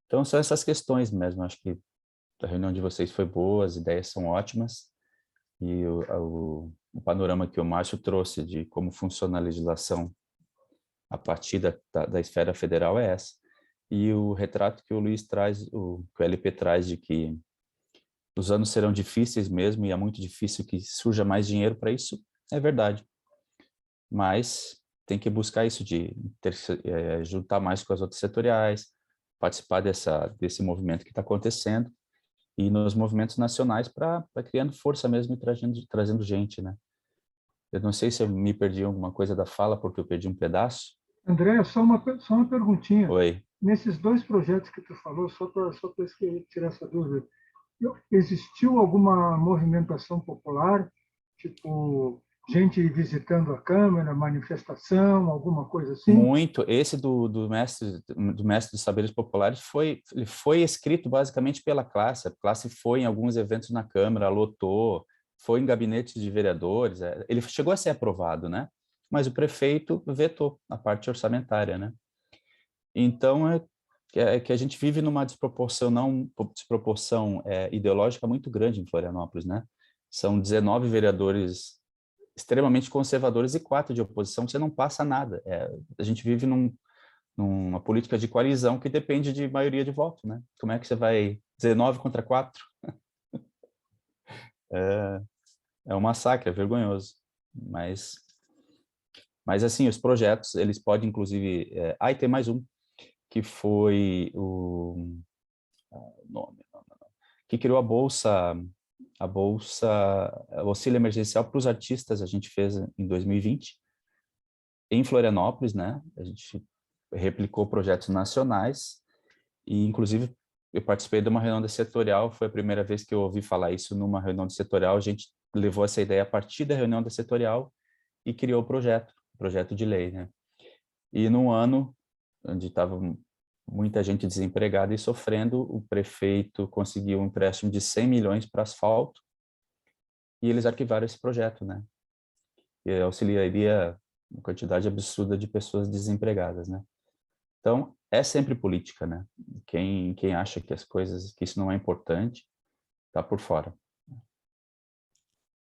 Então são essas questões mesmo. Acho que a reunião de vocês foi boa, as ideias são ótimas e o panorama que o Márcio trouxe de como funciona a legislação a partir da esfera federal é essa. E o retrato que o Luiz traz, que o LP traz de que os anos serão difíceis mesmo e é muito difícil que surja mais dinheiro para isso, é verdade. Mas tem que buscar isso de juntar mais com as outras setoriais, participar desse movimento que está acontecendo e nos movimentos nacionais para criando força mesmo e trazendo gente, né? Eu não sei se eu me perdi alguma coisa da fala, porque eu perdi um pedaço. André, só uma perguntinha. Oi. Nesses 2 projetos que tu falou, só para tirar essa dúvida, existiu alguma movimentação popular, tipo gente visitando a Câmara, manifestação, alguma coisa assim? Muito. Esse do mestre dos Saberes Populares ele foi escrito basicamente pela classe. A classe foi em alguns eventos na Câmara, lotou, foi em gabinetes de vereadores. Ele chegou a ser aprovado, né? Mas o prefeito vetou a parte orçamentária, né? Então, que a gente vive numa desproporção ideológica muito grande em Florianópolis, né? São 19 vereadores extremamente conservadores e 4 de oposição, você não passa nada. A gente vive numa política de coalizão que depende de maioria de voto, né? Como é que você vai 19 contra 4? É um massacre, é vergonhoso. Mas assim, os projetos, eles podem, inclusive... e tem mais um, que foi o que criou o auxílio emergencial para os artistas. A gente fez em 2020, em Florianópolis, né? A gente replicou projetos nacionais e, inclusive, eu participei de uma reunião setorial. Foi a primeira vez que eu ouvi falar isso numa reunião setorial. A gente levou essa ideia a partir da reunião setorial e criou o projeto de lei, né? E num ano onde estava muita gente desempregada e sofrendo, o prefeito conseguiu um empréstimo de 100 milhões para asfalto e eles arquivaram esse projeto, né? E auxiliaria uma quantidade absurda de pessoas desempregadas, né? Então, é sempre política, né? Quem acha que que isso não é importante, está por fora.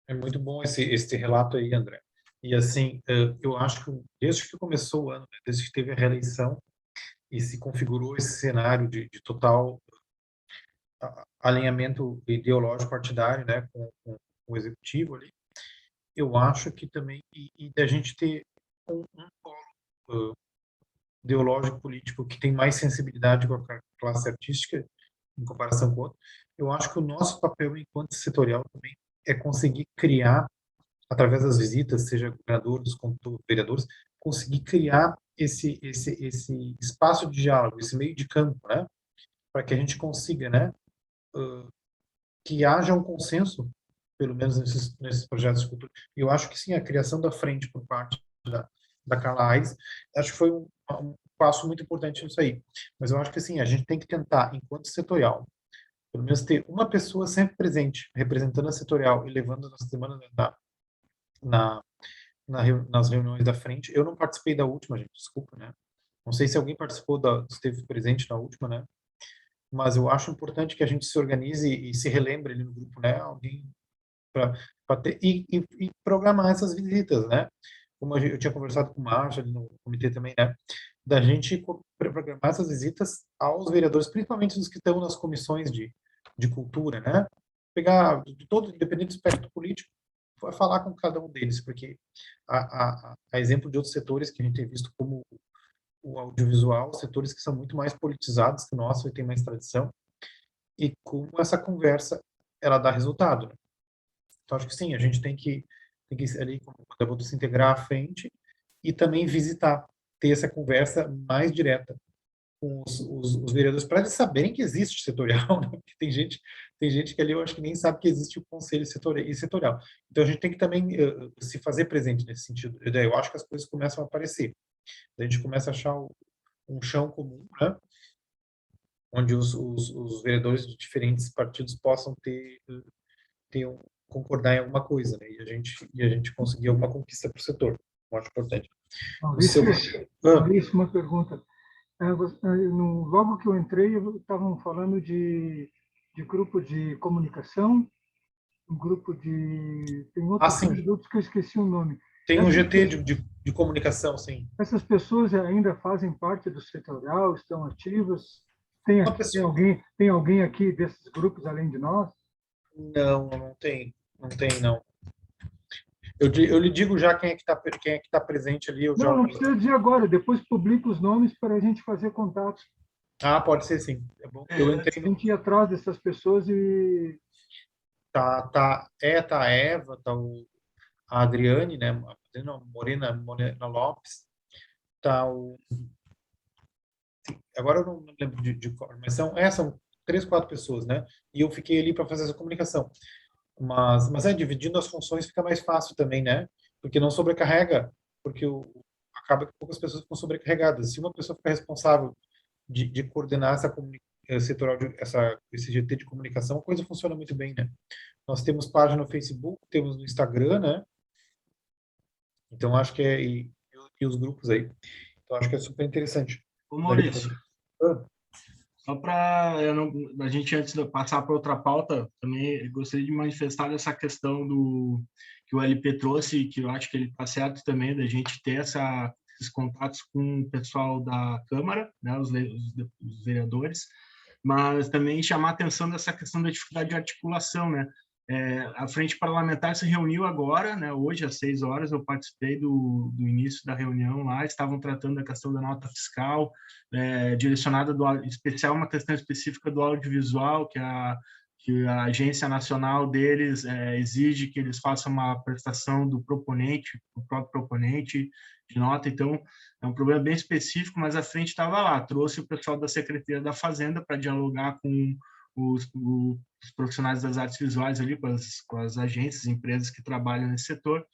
É muito bom esse relato aí, André. E assim, eu acho que desde que começou o ano, né, desde que teve a reeleição e se configurou esse cenário de total alinhamento ideológico partidário, né, com o executivo ali, eu acho que também, e da gente ter um polo ideológico político que tem mais sensibilidade com a classe artística em comparação com o outro, eu acho que o nosso papel enquanto setorial também é conseguir criar, através das visitas, seja governadores, como vereadores, conseguir criar esse espaço de diálogo, esse meio de campo, né, para que a gente consiga, né, que haja um consenso, pelo menos nesses projetos de cultura. E eu acho que sim, a criação da frente por parte da Carla Aires, acho que foi um passo muito importante nisso aí. Mas eu acho que assim, a gente tem que tentar, enquanto setorial, pelo menos ter uma pessoa sempre presente, representando a setorial e levando na semana nas reuniões da frente. Eu não participei da última, gente, desculpa, né? Não sei se alguém participou esteve presente na última, né? Mas eu acho importante que a gente se organize e se relembre ali no grupo, né? Alguém para ter e programar essas visitas, né? Como eu tinha conversado com o Márcio ali no comitê também, né? Da gente programar essas visitas aos vereadores, principalmente os que estão nas comissões de cultura, né? Pegar de todo, independente do espectro político, falar com cada um deles, porque a exemplo de outros setores que a gente tem visto como o audiovisual, setores que são muito mais politizados que o nosso e tem mais tradição, e como essa conversa ela dá resultado, né? Então acho que sim, a gente tem que ali, como eu vou se integrar à frente e também visitar, ter essa conversa mais direta com os vereadores para eles saberem que existe setorial, né? Porque tem gente que ali eu acho que nem sabe que existe o conselho setorial. Então a gente tem que também se fazer presente nesse sentido. Eu acho que as coisas começam a aparecer. A gente começa a achar um chão comum, né? Onde os vereadores de diferentes partidos possam concordar em alguma coisa, né? E a gente conseguir alguma conquista para o setor. Eu acho importante. Maurício, uma pergunta. Logo que eu entrei, estavam falando de grupo de comunicação, um grupo de... Tem outros produtos que eu esqueci o nome. Tem um GT de comunicação, sim. Essas pessoas ainda fazem parte do setorial, estão ativas? Tem alguém aqui desses grupos além de nós? Não tem, não. Eu lhe digo já quem é que está presente ali. Não precisa dizer agora, depois publica os nomes para a gente fazer contato. Pode ser sim. É bom. A gente ir atrás dessas pessoas e... Tá a Eva, a Adriane, né? Morena Lopes, tá o... Agora eu não lembro de cor, mas são 3, 4 pessoas, né? E eu fiquei ali para fazer essa comunicação. Mas dividindo as funções fica mais fácil também, né? Porque não sobrecarrega, porque acaba que poucas pessoas ficam sobrecarregadas. Se uma pessoa ficar responsável de coordenar esse GT de comunicação, a coisa funciona muito bem, né? Nós temos página no Facebook, temos no Instagram, né? Então, acho que e os grupos aí. Então, acho que é super interessante. Ô, Maurício, Só para a gente, antes de passar para outra pauta, também gostaria de manifestar essa questão que o LP trouxe, que eu acho que ele está certo também, da gente ter esses contatos com o pessoal da Câmara, né, os vereadores, mas também chamar a atenção dessa questão da dificuldade de articulação, né? A Frente Parlamentar se reuniu agora, né, hoje às 6 horas, eu participei do início da reunião lá, estavam tratando da questão da nota fiscal, direcionada especial, uma questão específica do audiovisual, que a agência nacional deles exige que eles façam uma prestação do proponente, do próprio proponente de nota, então é um problema bem específico, mas a frente estava lá, trouxe o pessoal da Secretaria da Fazenda para dialogar com os profissionais das artes visuais ali, com as agências, empresas que trabalham nesse setor.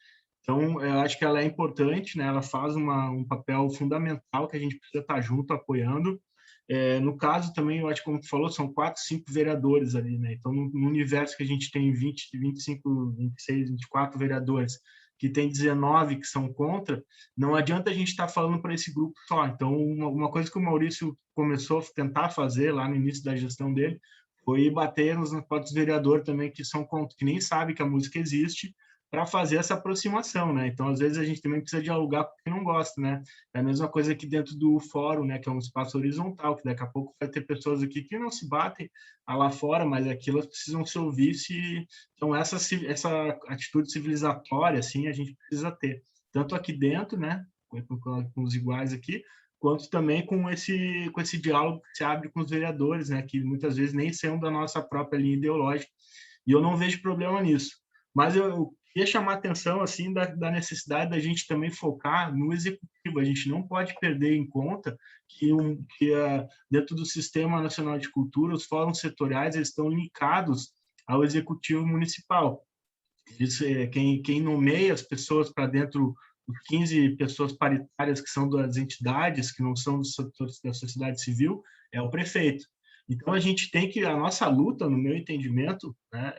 Então, eu acho que ela é importante, né? Ela faz um papel fundamental que a gente precisa estar junto, apoiando. No caso também, eu acho que, como tu falou, são 4, 5 vereadores ali, né? Então, no universo que a gente tem 20, 25, 26, 24 vereadores, que tem 19 que são contra, não adianta a gente estar falando para esse grupo só. Então, uma coisa que o Maurício começou a tentar fazer lá no início da gestão dele foi bater nos próprios vereadores também que são contra, que nem sabem que a música existe, para fazer essa aproximação, né? Então, às vezes, a gente também precisa dialogar com quem não gosta, né? É a mesma coisa aqui dentro do fórum, né? Que é um espaço horizontal, que daqui a pouco vai ter pessoas aqui que não se batem lá fora, mas aqui elas precisam se ouvir. Então, essa atitude civilizatória, assim, a gente precisa ter. Tanto aqui dentro, né? Com os iguais aqui, quanto também com esse diálogo que se abre com os vereadores, né? Que muitas vezes nem são da nossa própria linha ideológica. E eu não vejo problema nisso. Mas eu queria chamar a atenção assim, da necessidade da gente também focar no executivo. A gente não pode perder em conta que dentro do Sistema Nacional de Cultura, os fóruns setoriais eles estão linkados ao executivo municipal. Quem nomeia as pessoas para dentro, os 15 pessoas paritárias que são das entidades, que não são dos setores da sociedade civil, é o prefeito. Então, a gente tem que, a nossa luta, no meu entendimento, né,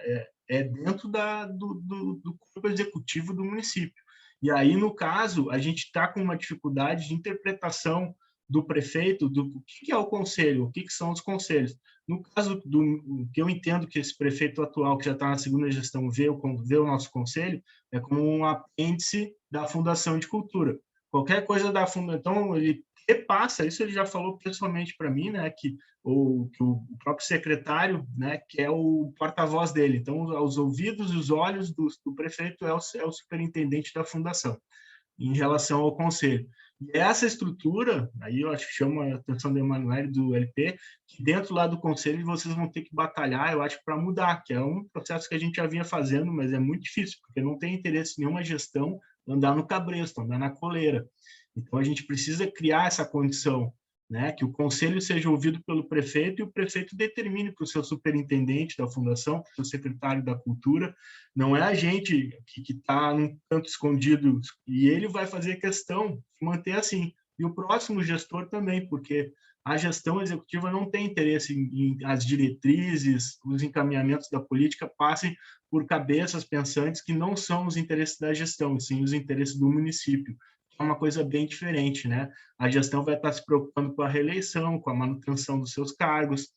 dentro do corpo executivo do município. E aí, no caso, a gente está com uma dificuldade de interpretação do prefeito do que é o conselho, o que são os conselhos. No caso do que eu entendo que esse prefeito atual, que já está na segunda gestão, vê o nosso conselho, é como um apêndice da Fundação de Cultura. Qualquer coisa da Fundação, então, ele repassa, isso ele já falou pessoalmente para mim, né, que o próprio secretário, né, que é o porta-voz dele. Então, os ouvidos e os olhos do prefeito é o superintendente da fundação, em relação ao conselho. E essa estrutura, aí eu acho que chama a atenção do Emanuel e do LP, que dentro lá do conselho vocês vão ter que batalhar, eu acho, para mudar, que é um processo que a gente já vinha fazendo, mas é muito difícil, porque não tem interesse em nenhuma gestão andar no cabresto, andar na coleira. Então, a gente precisa criar essa condição, né, que o conselho seja ouvido pelo prefeito e o prefeito determine para o seu superintendente da fundação, para o seu secretário da cultura. Não é a gente que está num canto escondido e ele vai fazer questão de manter assim. E o próximo gestor também, porque a gestão executiva não tem interesse em as diretrizes, os encaminhamentos da política passem por cabeças pensantes que não são os interesses da gestão, e sim os interesses do município. É uma coisa bem diferente, né? A gestão vai estar se preocupando com a reeleição, com a manutenção dos seus cargos.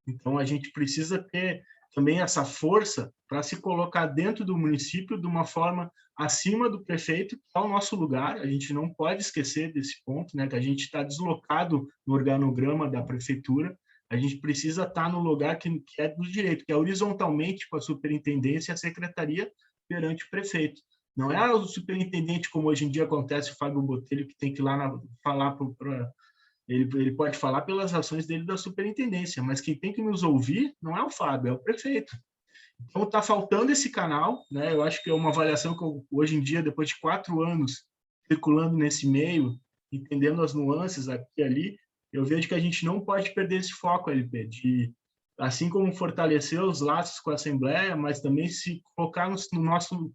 Então, a gente precisa ter também essa força para se colocar dentro do município de uma forma acima do prefeito, que é o nosso lugar. A gente não pode esquecer desse ponto, né? Que a gente está deslocado no organograma da prefeitura. A gente precisa estar no lugar que é do direito, que é horizontalmente com a superintendência e a secretaria perante o prefeito. Não é o superintendente, como hoje em dia acontece, o Fábio Botelho, que tem que ir lá falar para... Ele pode falar pelas ações dele da superintendência, mas quem tem que nos ouvir não é o Fábio, é o prefeito. Então, está faltando esse canal, né? Eu acho que é uma avaliação que hoje em dia, depois de 4 anos circulando nesse meio, entendendo as nuances aqui e ali, eu vejo que a gente não pode perder esse foco, LP, de, assim como fortalecer os laços com a Assembleia, mas também se colocar no nosso...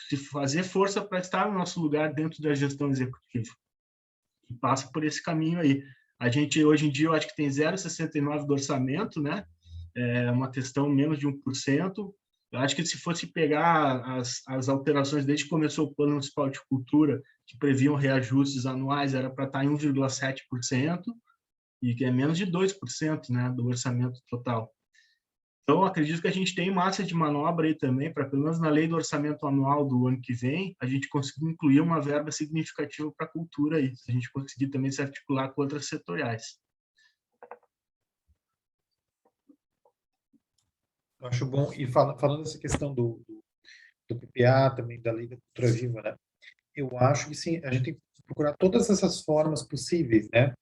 se fazer força para estar no nosso lugar dentro da gestão executiva. E passa por esse caminho aí. A gente, hoje em dia, eu acho que tem 0,69% do orçamento, né? É uma questão menos de 1%. Eu acho que se fosse pegar as alterações desde que começou o Plano Municipal de Cultura, que previam reajustes anuais, era para estar em 1,7%. e que é menos de 2%, né, do orçamento total. Então, eu acredito que a gente tem massa de manobra aí também, para pelo menos na lei do orçamento anual do ano que vem, a gente conseguir incluir uma verba significativa para a cultura aí, se a gente conseguir também se articular com outras setoriais. Eu acho bom, e falando dessa questão do PPA, também da Lei da Cultura Viva, né? Eu acho que sim, a gente tem que procurar todas essas formas possíveis, né?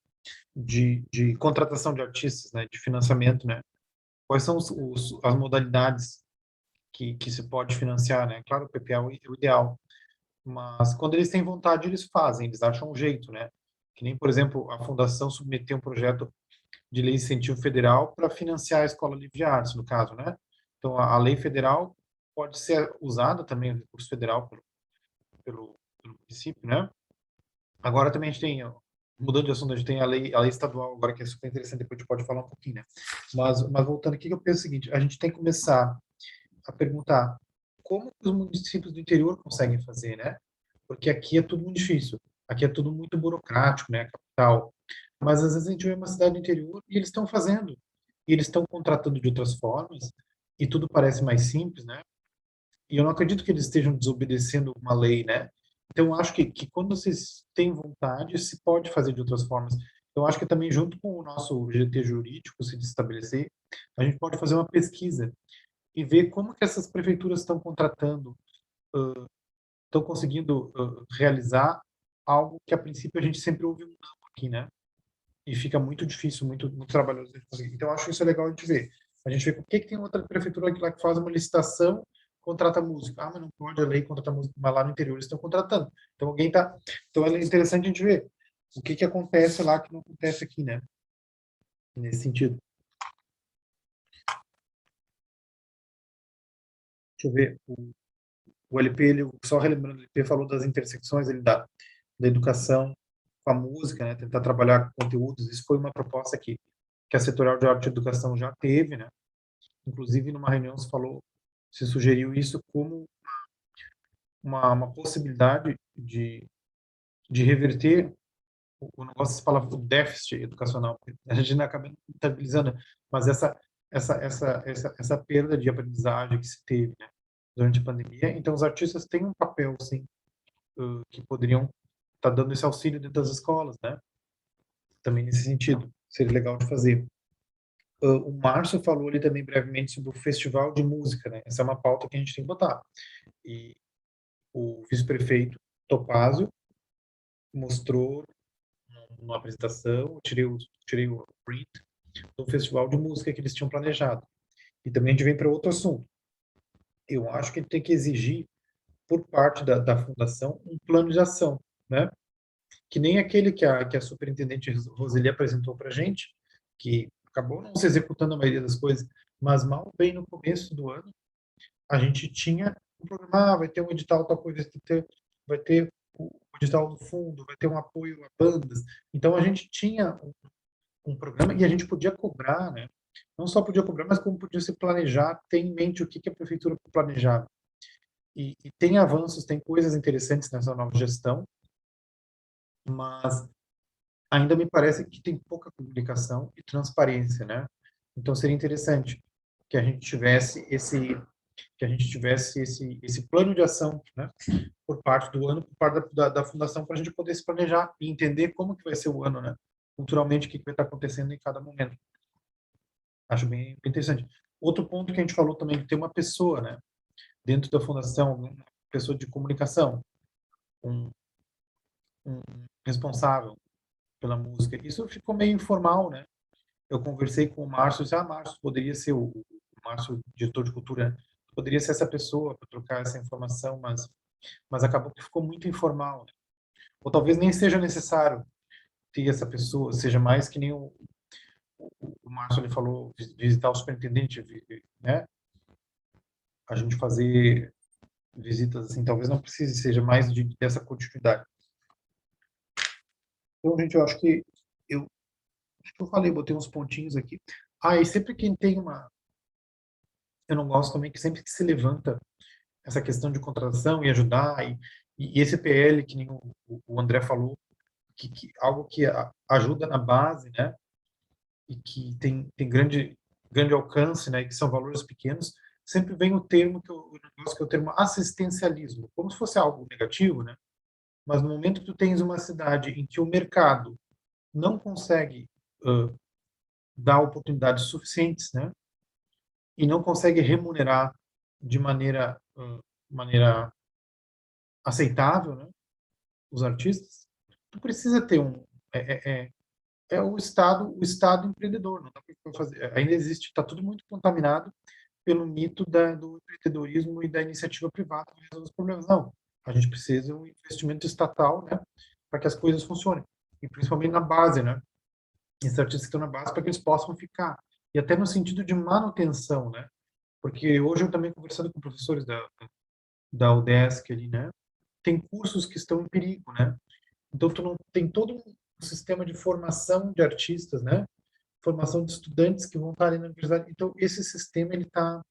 De contratação de artistas, né? De financiamento, né? Quais são as modalidades que se pode financiar, né? Claro, o PPA é o ideal, mas quando eles têm vontade, eles fazem, eles acham um jeito, né? Que nem, por exemplo, a Fundação submeteu um projeto de lei de incentivo federal para financiar a Escola Livre de Artes, no caso, né? Então, a lei federal pode ser usada também, o recurso federal pelo município, né? Agora também a gente tem, mudando de assunto, a gente tem a lei estadual, agora que é super interessante, depois a gente pode falar um pouquinho, né? Mas voltando aqui, eu penso o seguinte, a gente tem que começar a perguntar como os municípios do interior conseguem fazer, né? Porque aqui é tudo muito difícil, aqui é tudo muito burocrático, né? Capital. Mas às vezes a gente vê uma cidade do interior e eles estão fazendo, e eles estão contratando de outras formas, e tudo parece mais simples, né? E eu não acredito que eles estejam desobedecendo uma lei, né? Então, eu acho que quando vocês têm vontade, se pode fazer de outras formas. Eu acho que também, junto com o nosso GT jurídico se estabelecer, a gente pode fazer uma pesquisa e ver como que essas prefeituras estão contratando, estão conseguindo realizar algo que, a princípio, a gente sempre ouve um não aqui, né? E fica muito difícil, muito trabalhoso de conseguir. Então, eu acho isso legal de ver. A gente vê por que tem outra prefeitura lá que faz uma licitação, contrata música. Ah, mas não pode a lei contratar música, mas lá no interior eles estão contratando. Então, alguém está... Então, é interessante a gente ver o que acontece lá que não acontece aqui, né? Nesse sentido. Deixa eu ver. O LP, só relembrando, o LP falou das intersecções da educação com a música, né? Tentar trabalhar com conteúdos. Isso foi uma proposta que a Setorial de Arte e Educação já teve, né? Inclusive, numa reunião se sugeriu isso como uma possibilidade de reverter o negócio, se fala o déficit educacional. A gente não acaba contabilizando, mas essa perda de aprendizagem que se teve, né, durante a pandemia. Então, os artistas têm um papel, sim, que poderiam estar dando esse auxílio dentro das escolas, né? Também nesse sentido, seria legal de fazer. O Márcio falou ali também brevemente sobre o festival de música, né? Essa é uma pauta que a gente tem que botar. E o vice-prefeito Topázio mostrou numa apresentação, tirei o print do festival de música que eles tinham planejado. E também a gente vem para outro assunto. Eu acho que a gente tem que exigir, por parte da fundação, um plano de ação, né? Que nem aquele que a superintendente Roseli apresentou para a gente, que acabou não se executando a maioria das coisas, mas mal bem no começo do ano, a gente tinha um programa, vai ter um edital, tal coisa, vai ter o edital do fundo, vai ter um apoio a bandas. Então, a gente tinha um programa e a gente podia cobrar, né? Não só podia cobrar, mas como podia se planejar, ter em mente o que a prefeitura planejava. E tem avanços, tem coisas interessantes nessa nova gestão, mas ainda me parece que tem pouca comunicação e transparência, né? Então seria interessante que a gente tivesse esse plano de ação, né? Por parte do ano, por parte da fundação, para a gente poder se planejar e entender como que vai ser o ano, né? Culturalmente, o que vai estar acontecendo em cada momento. Acho bem interessante. Outro ponto que a gente falou também, que tem uma pessoa, né? Dentro da fundação, uma pessoa de comunicação, um responsável pela música. Isso ficou meio informal, né? Eu conversei com o Márcio, disse, Márcio, poderia ser o Márcio, diretor de cultura, né? Poderia ser essa pessoa para trocar essa informação, mas acabou que ficou muito informal, né? Ou talvez nem seja necessário ter essa pessoa, seja mais que nem o Márcio ele falou, visitar o superintendente, né? A gente fazer visitas assim, talvez não precise, seja mais dessa continuidade. Então, gente, eu acho que eu falei, botei uns pontinhos aqui. E sempre quem tem eu não gosto também que sempre que se levanta essa questão de contratação e ajudar, e esse PL, que nem o André falou, algo que ajuda na base, né? e que tem grande alcance, né, que são valores pequenos, sempre vem o termo o negócio que é o termo assistencialismo, como se fosse algo negativo, né? Mas no momento que tu tens uma cidade em que o mercado não consegue dar oportunidades suficientes, né, e não consegue remunerar de maneira aceitável, né, os artistas, tu precisa ter o Estado empreendedor, não dá para fazer, ainda existe, está tudo muito contaminado pelo mito do empreendedorismo e da iniciativa privada para resolver os problemas. Não, a gente precisa de um investimento estatal, né, para que as coisas funcionem, e principalmente na base, né, esses artistas que estão na base para que eles possam ficar, e até no sentido de manutenção, né, porque hoje eu também conversando com professores da UDESC ali, né, tem cursos que estão em perigo, né, então tu não tem todo um sistema de formação de artistas, né, formação de estudantes que vão estar ali na universidade, então esse sistema ele tá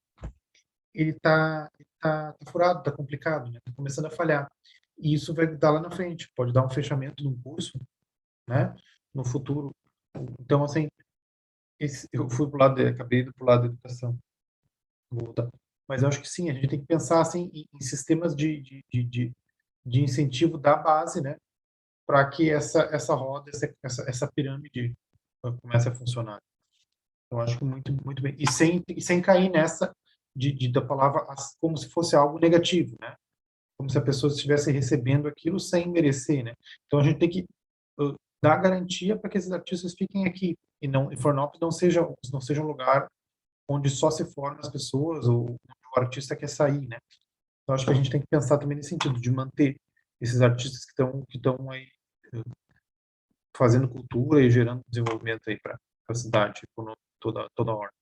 furado, está complicado, né, está começando a falhar, e isso vai dar lá na frente, pode dar um fechamento de um curso, né, no futuro. Então, assim, eu fui pro lado, acabei indo pro lado da educação, vou voltar. Mas eu acho que sim, a gente tem que pensar assim em sistemas de incentivo da base, né, para que essa roda, essa pirâmide comece a funcionar. Eu acho que muito bem. E sem cair nessa da palavra como se fosse algo negativo, né? Como se a pessoa estivesse recebendo aquilo sem merecer, né? Então a gente tem que dar garantia para que esses artistas fiquem aqui e Florianópolis não seja um lugar onde só se formam as pessoas ou onde o artista quer sair, né? Então acho que a gente tem que pensar também nesse sentido de manter esses artistas que estão aí fazendo cultura e gerando desenvolvimento aí para a cidade, toda hora.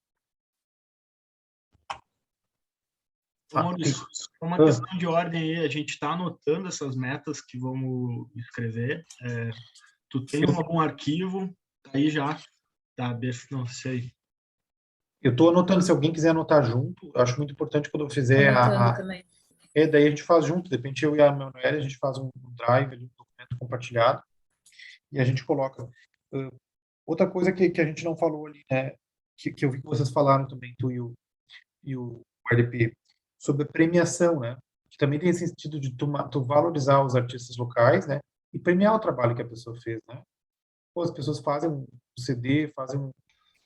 Maurício, uma questão de ordem aí, a gente está anotando essas metas que vamos escrever. Tu tem algum arquivo? Tá aí já? Tá, não sei. Eu estou anotando, se alguém quiser anotar junto, eu acho muito importante quando eu fizer também. daí a gente faz junto, de repente eu e a Manuela, a gente faz um drive, um documento compartilhado, e a gente coloca. Outra coisa que a gente não falou ali, né, que eu vi que vocês falaram também, tu e o RDP, sobre a premiação, né, que também tem esse sentido de tu valorizar os artistas locais, né, e premiar o trabalho que a pessoa fez, né. Pô, as pessoas fazem um CD, fazem uma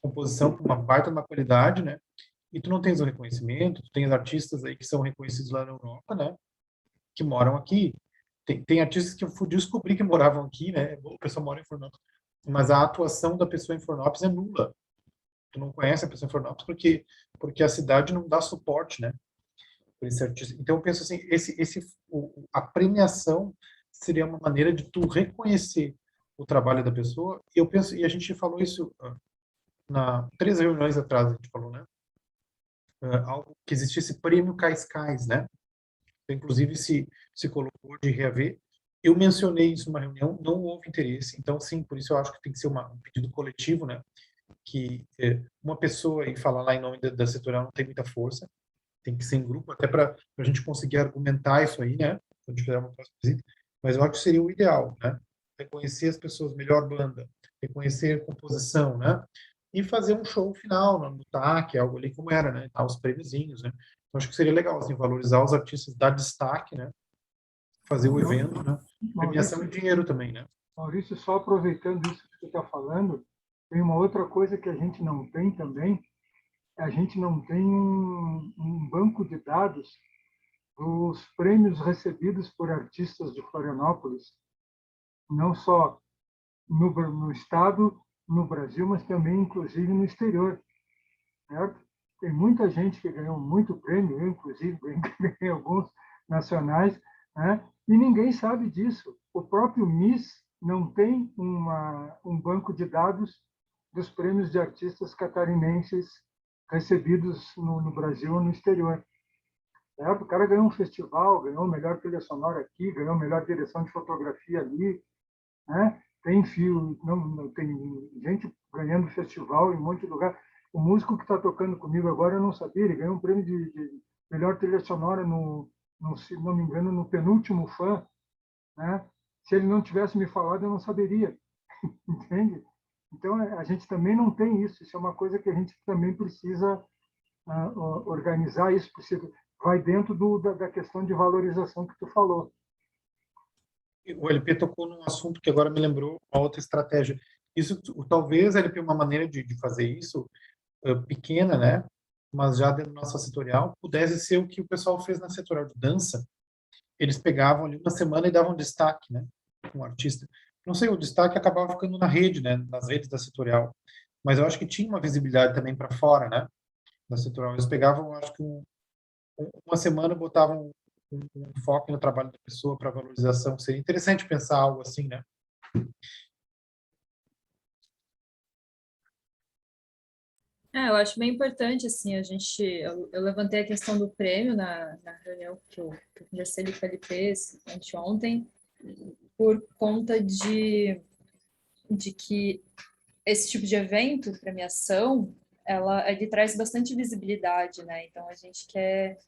composição com uma baita uma qualidade, né, e tu não tens o reconhecimento, tu tens artistas aí que são reconhecidos lá na Europa, né, que moram aqui. Tem artistas que eu fui descobrir que moravam aqui, né, a pessoa mora em Florianópolis, mas a atuação da pessoa em Florianópolis é nula. Tu não conhece a pessoa em Florianópolis porque a cidade não dá suporte, né, para esse artista. Então eu penso assim, a premiação seria uma maneira de tu reconhecer o trabalho da pessoa. E eu penso, e a gente falou isso na 3 reuniões atrás, a gente falou, né, algo que existisse prêmio Cascais, né? Inclusive se colocou de reaver. Eu mencionei isso numa reunião, não houve interesse, então sim, por isso eu acho que tem que ser um pedido coletivo, né? Que uma pessoa aí falar lá em nome da setorial não tem muita força, tem que ser em grupo, até para a gente conseguir argumentar isso aí, né? Quando tiver uma próxima visita, mas eu acho que seria o ideal, né? Reconhecer as pessoas, melhor banda, reconhecer a composição, né? E fazer um show final no TAC, algo ali como era, né? Os prêmiozinhos, né? Então, acho que seria legal, assim, valorizar os artistas, dar destaque, né? Fazer o evento, né? Premiação e dinheiro também, né? Maurício, só aproveitando isso que você está falando, tem uma outra coisa que a gente não tem também, a gente não tem um banco de dados dos prêmios recebidos por artistas de Florianópolis, não só no estado, no Brasil, mas também, inclusive, no exterior. Certo? Tem muita gente que ganhou muito prêmio, eu, inclusive, ganhei alguns nacionais, né? E ninguém sabe disso. O próprio MIS não tem um banco de dados dos prêmios de artistas catarinenses recebidos no Brasil ou no exterior. Certo? O cara ganhou um festival, ganhou melhor trilha sonora aqui, ganhou melhor direção de fotografia ali, né? Tem tem gente ganhando festival em um monte de lugar. O músico que está tocando comigo agora, eu não sabia, ele ganhou um prêmio de melhor trilha sonora se não me engano, no penúltimo Fã, né? Se ele não tivesse me falado, eu não saberia, entende? Então, a gente também não tem isso. Isso é uma coisa que a gente também precisa organizar. Isso vai dentro da questão de valorização que tu falou. O LP tocou num assunto que agora me lembrou uma outra estratégia. Isso, talvez, LP, uma maneira de fazer isso, pequena, né? Mas já dentro da nossa setorial, pudesse ser o que o pessoal fez na setorial de dança. Eles pegavam ali uma semana e davam destaque, né? Com um artista. Não sei, o destaque acabava ficando na rede, né? Nas redes da setorial. Mas eu acho que tinha uma visibilidade também para fora, né? Da setorial. Eles pegavam, acho que uma semana botavam um foco no trabalho da pessoa para valorização. Seria interessante pensar algo assim, né? Eu acho bem importante, assim, eu levantei a questão do prêmio na reunião que eu conversei com o Felipe anteontem, por conta de que esse tipo de evento, premiação, ele traz bastante visibilidade, né? Então, a gente quer,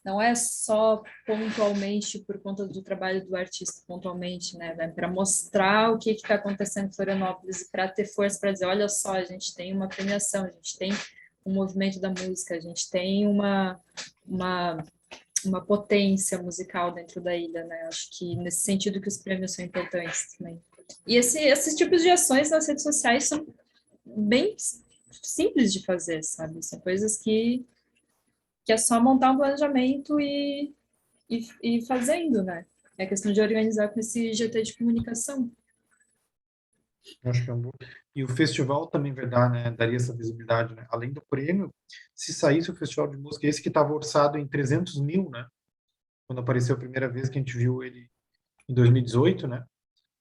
não é só pontualmente por conta do trabalho do artista, pontualmente, né? Para mostrar o que está acontecendo em Florianópolis e para ter força para dizer, olha só, a gente tem uma premiação, a gente tem um movimento da música, a gente tem uma potência musical dentro da ilha, né? Acho que nesse sentido que os prêmios são importantes também. E esses tipos de ações nas redes sociais são bem simples de fazer, sabe? São coisas que é só montar um planejamento e fazendo, né? É questão de organizar com esse GT de comunicação. Acho que é um bom. E o festival também vai dar, né? Daria essa visibilidade, né? Além do prêmio, se saísse o festival de música, esse que estava orçado em 300 mil, né? Quando apareceu a primeira vez que a gente viu ele em 2018, né?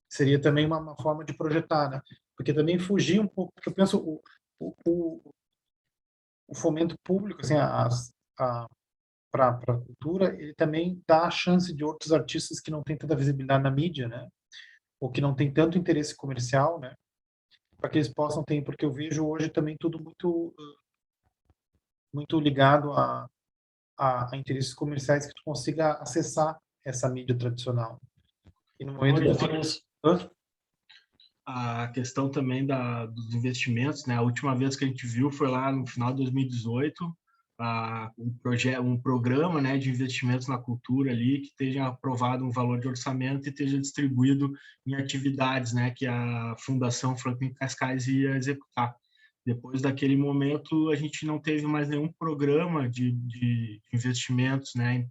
Seria também uma forma de projetar, né? Porque também fugir um pouco, porque eu penso o fomento público, assim, para a cultura, ele também dá a chance de outros artistas que não têm tanta visibilidade na mídia, né? Ou que não têm tanto interesse comercial, né? Para que eles possam ter, porque eu vejo hoje também tudo muito ligado a interesses comerciais que tu consiga acessar essa mídia tradicional. E no momento que temos... A questão também dos investimentos, né? A última vez que a gente viu foi lá no final de 2018, um programa, né, de investimentos na cultura ali que esteja aprovado um valor de orçamento e esteja distribuído em atividades, né, que a Fundação Franklin Cascais ia executar. Depois daquele momento, a gente não teve mais nenhum programa de investimentos, né,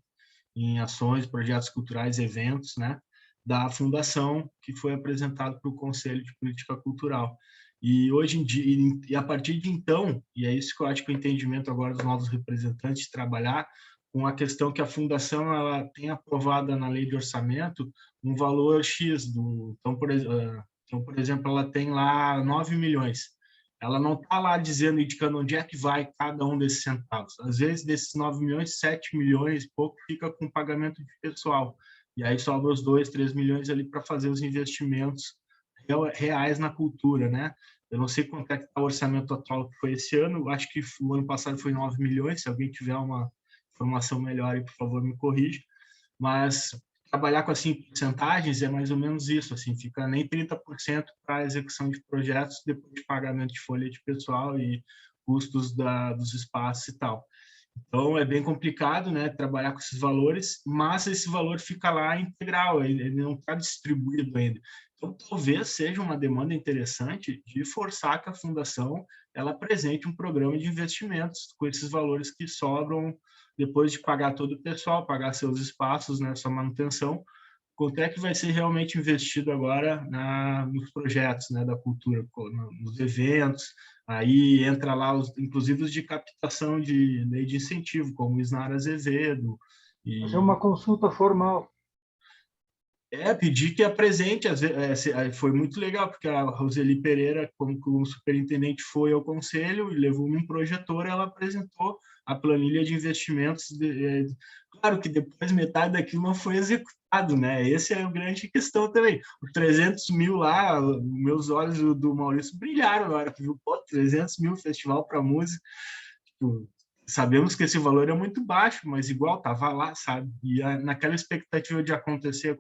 em ações, projetos culturais, eventos, né, da fundação que foi apresentado para o Conselho de Política Cultural. E hoje em dia, e a partir de então, e é isso que eu acho que o entendimento agora dos novos representantes de trabalhar com a questão que a fundação ela tem aprovada na lei de orçamento um valor X então, por exemplo, ela tem lá 9 milhões. Ela não está lá dizendo, indicando onde é que vai cada um desses centavos. Às vezes, desses 9 milhões, 7 milhões, pouco fica com pagamento de pessoal. E aí sobra os 2, 3 milhões ali para fazer os investimentos reais na cultura, né? Eu não sei quanto é que está o orçamento atual que foi esse ano, acho que o ano passado foi 9 milhões, se alguém tiver uma informação melhor, aí, por favor, me corrija. Mas trabalhar com assim porcentagens é mais ou menos isso, assim, fica nem 30% para a execução de projetos depois de pagamento de folha de pessoal e custos dos espaços e tal. Então, é bem complicado, né, trabalhar com esses valores, mas esse valor fica lá integral, ele não está distribuído ainda. Então, talvez seja uma demanda interessante de forçar que a fundação ela apresente um programa de investimentos com esses valores que sobram depois de pagar todo o pessoal, pagar seus espaços, né, sua manutenção. Quanto é que vai ser realmente investido agora nos projetos, né, da cultura, nos eventos? Aí entra lá, inclusive, os de captação de lei de incentivo, como o Isnara Azevedo. Fazer uma consulta formal. Pedir que apresente, foi muito legal, porque a Roseli Pereira, como superintendente, foi ao conselho e levou um projetor, ela apresentou a planilha de investimentos. Claro que depois metade daquilo não foi executado, né? Essa é a grande questão também. Os 300 mil lá, meus olhos do Maurício brilharam na hora que viu, 300 mil festival para música. Tipo, sabemos que esse valor é muito baixo, mas igual estava lá, sabe? E naquela expectativa de acontecer,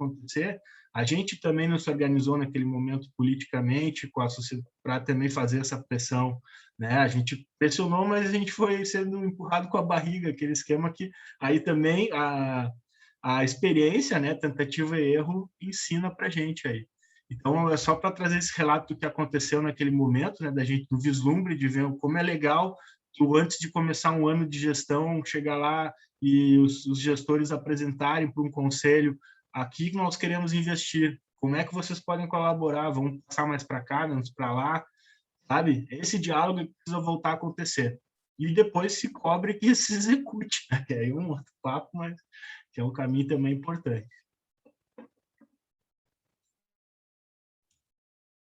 a gente também não se organizou naquele momento politicamente com a sociedade para também fazer essa pressão, né? A gente pressionou, mas a gente foi sendo empurrado com a barriga, aquele esquema que aí também a experiência, né, tentativa e erro ensina para a gente aí. Então, é só para trazer esse relato do que aconteceu naquele momento, né, da gente, do vislumbre, de ver como é legal que antes de começar um ano de gestão, chegar lá e os gestores apresentarem para um conselho aqui que nós queremos investir, como é que vocês podem colaborar, vamos passar mais para cá, menos para lá, sabe? Esse diálogo precisa voltar a acontecer. E depois se cobre que se execute, né? Que aí é um outro papo, mas que é um caminho também importante.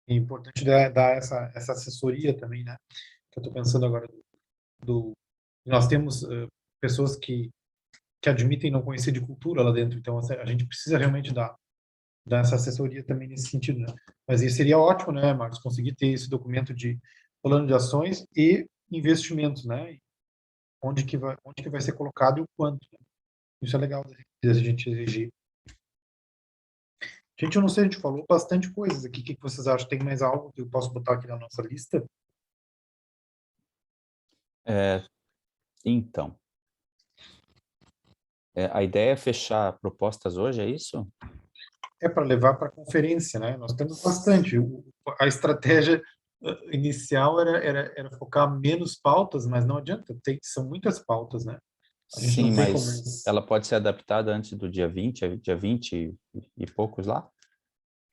É importante dar essa assessoria também, né? Que eu estou pensando agora nós temos pessoas que admitem não conhecer de cultura lá dentro, então a gente precisa realmente dar essa assessoria também nesse sentido, né? Mas isso seria ótimo, né, Marcos, conseguir ter esse documento de plano de ações e investimentos, né? Onde que vai ser colocado e o quanto, né? Isso é legal da gente exigir. Gente, eu não sei, a gente falou bastante coisas aqui. O que vocês acham? Tem mais algo que eu posso botar aqui na nossa lista? Então, a ideia é fechar propostas hoje, é isso? É para levar para a conferência, né? Nós temos bastante. A estratégia inicial era focar menos pautas, mas não adianta, são muitas pautas, né? A gente Sim, não tem mas como... ela pode ser adaptada antes do dia 20, dia 20 e poucos lá?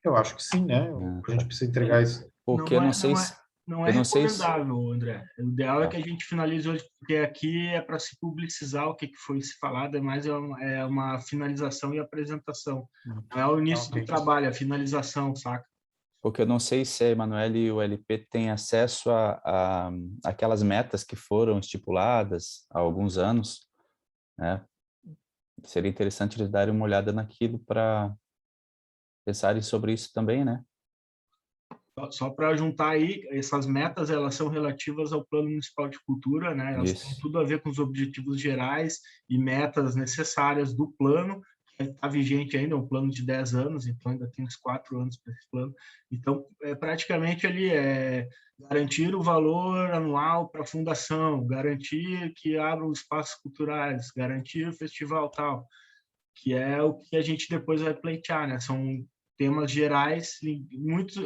Eu acho que sim, né? A gente precisa entregar isso. Porque eu não sei se... Não é recomendável, André. O ideal é que a gente finalize hoje, porque aqui é para se publicizar o que foi se falado, mas é uma finalização e apresentação. Não é o início do trabalho, é a finalização, saca? Porque eu não sei se a Emanuele e o LP têm acesso a aquelas metas que foram estipuladas há alguns anos, né? Seria interessante eles darem uma olhada naquilo para pensarem sobre isso também, né? Só para juntar aí, essas metas, elas são relativas ao Plano Municipal de Cultura, né? Elas têm tudo a ver com os objetivos gerais e metas necessárias do plano, que está vigente ainda, é um plano de 10 anos, então ainda tem uns 4 anos para esse plano. Então, praticamente ali é garantir o valor anual para a fundação, garantir que abram espaços culturais, garantir o festival tal, que é o que a gente depois vai pleitear, né? São temas gerais,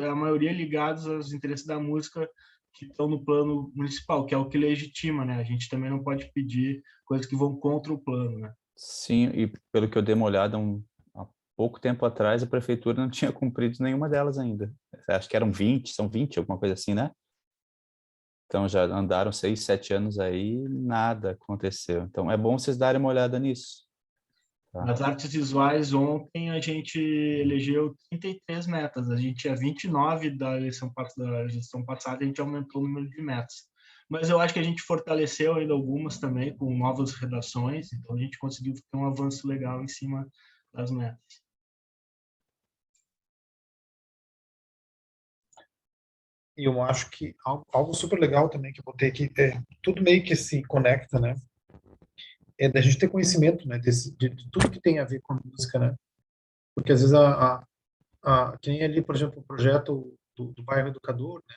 a maioria ligados aos interesses da música que estão no plano municipal, que é o que legitima, né? A gente também não pode pedir coisas que vão contra o plano, né? Sim, e pelo que eu dei uma olhada há pouco tempo atrás, a prefeitura não tinha cumprido nenhuma delas ainda. Acho que eram 20, são 20, alguma coisa assim, né? Então já andaram 6, 7 anos aí, nada aconteceu. Então é bom vocês darem uma olhada nisso. Tá. Nas artes visuais, ontem a gente elegeu 33 metas. A gente tinha 29 da gestão passada, a gente aumentou o número de metas. Mas eu acho que a gente fortaleceu ainda algumas também, com novas redações, então a gente conseguiu ter um avanço legal em cima das metas. E eu acho que algo super legal também que eu botei aqui, tudo meio que se conecta, né? É da gente ter conhecimento, né, de tudo que tem a ver com a música, né? Porque às vezes que nem ali, por exemplo, o projeto do bairro Educador, né?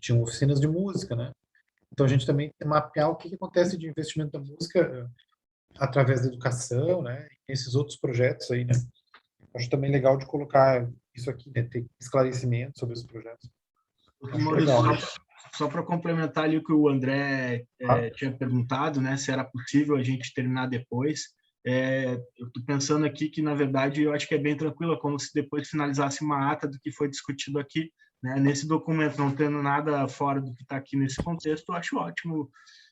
Tinham oficinas de música, né? Então a gente também tem que mapear o que acontece de investimento da música através da educação, né? E esses outros projetos aí, né? Acho também legal de colocar isso aqui, né? Ter esclarecimento sobre os projetos. Só para complementar ali o que o André tinha perguntado, né, se era possível a gente terminar depois, eu estou pensando aqui que, na verdade, eu acho que é bem tranquilo, como se depois finalizasse uma ata do que foi discutido aqui, né, nesse documento, não tendo nada fora do que está aqui nesse contexto, eu acho ótimo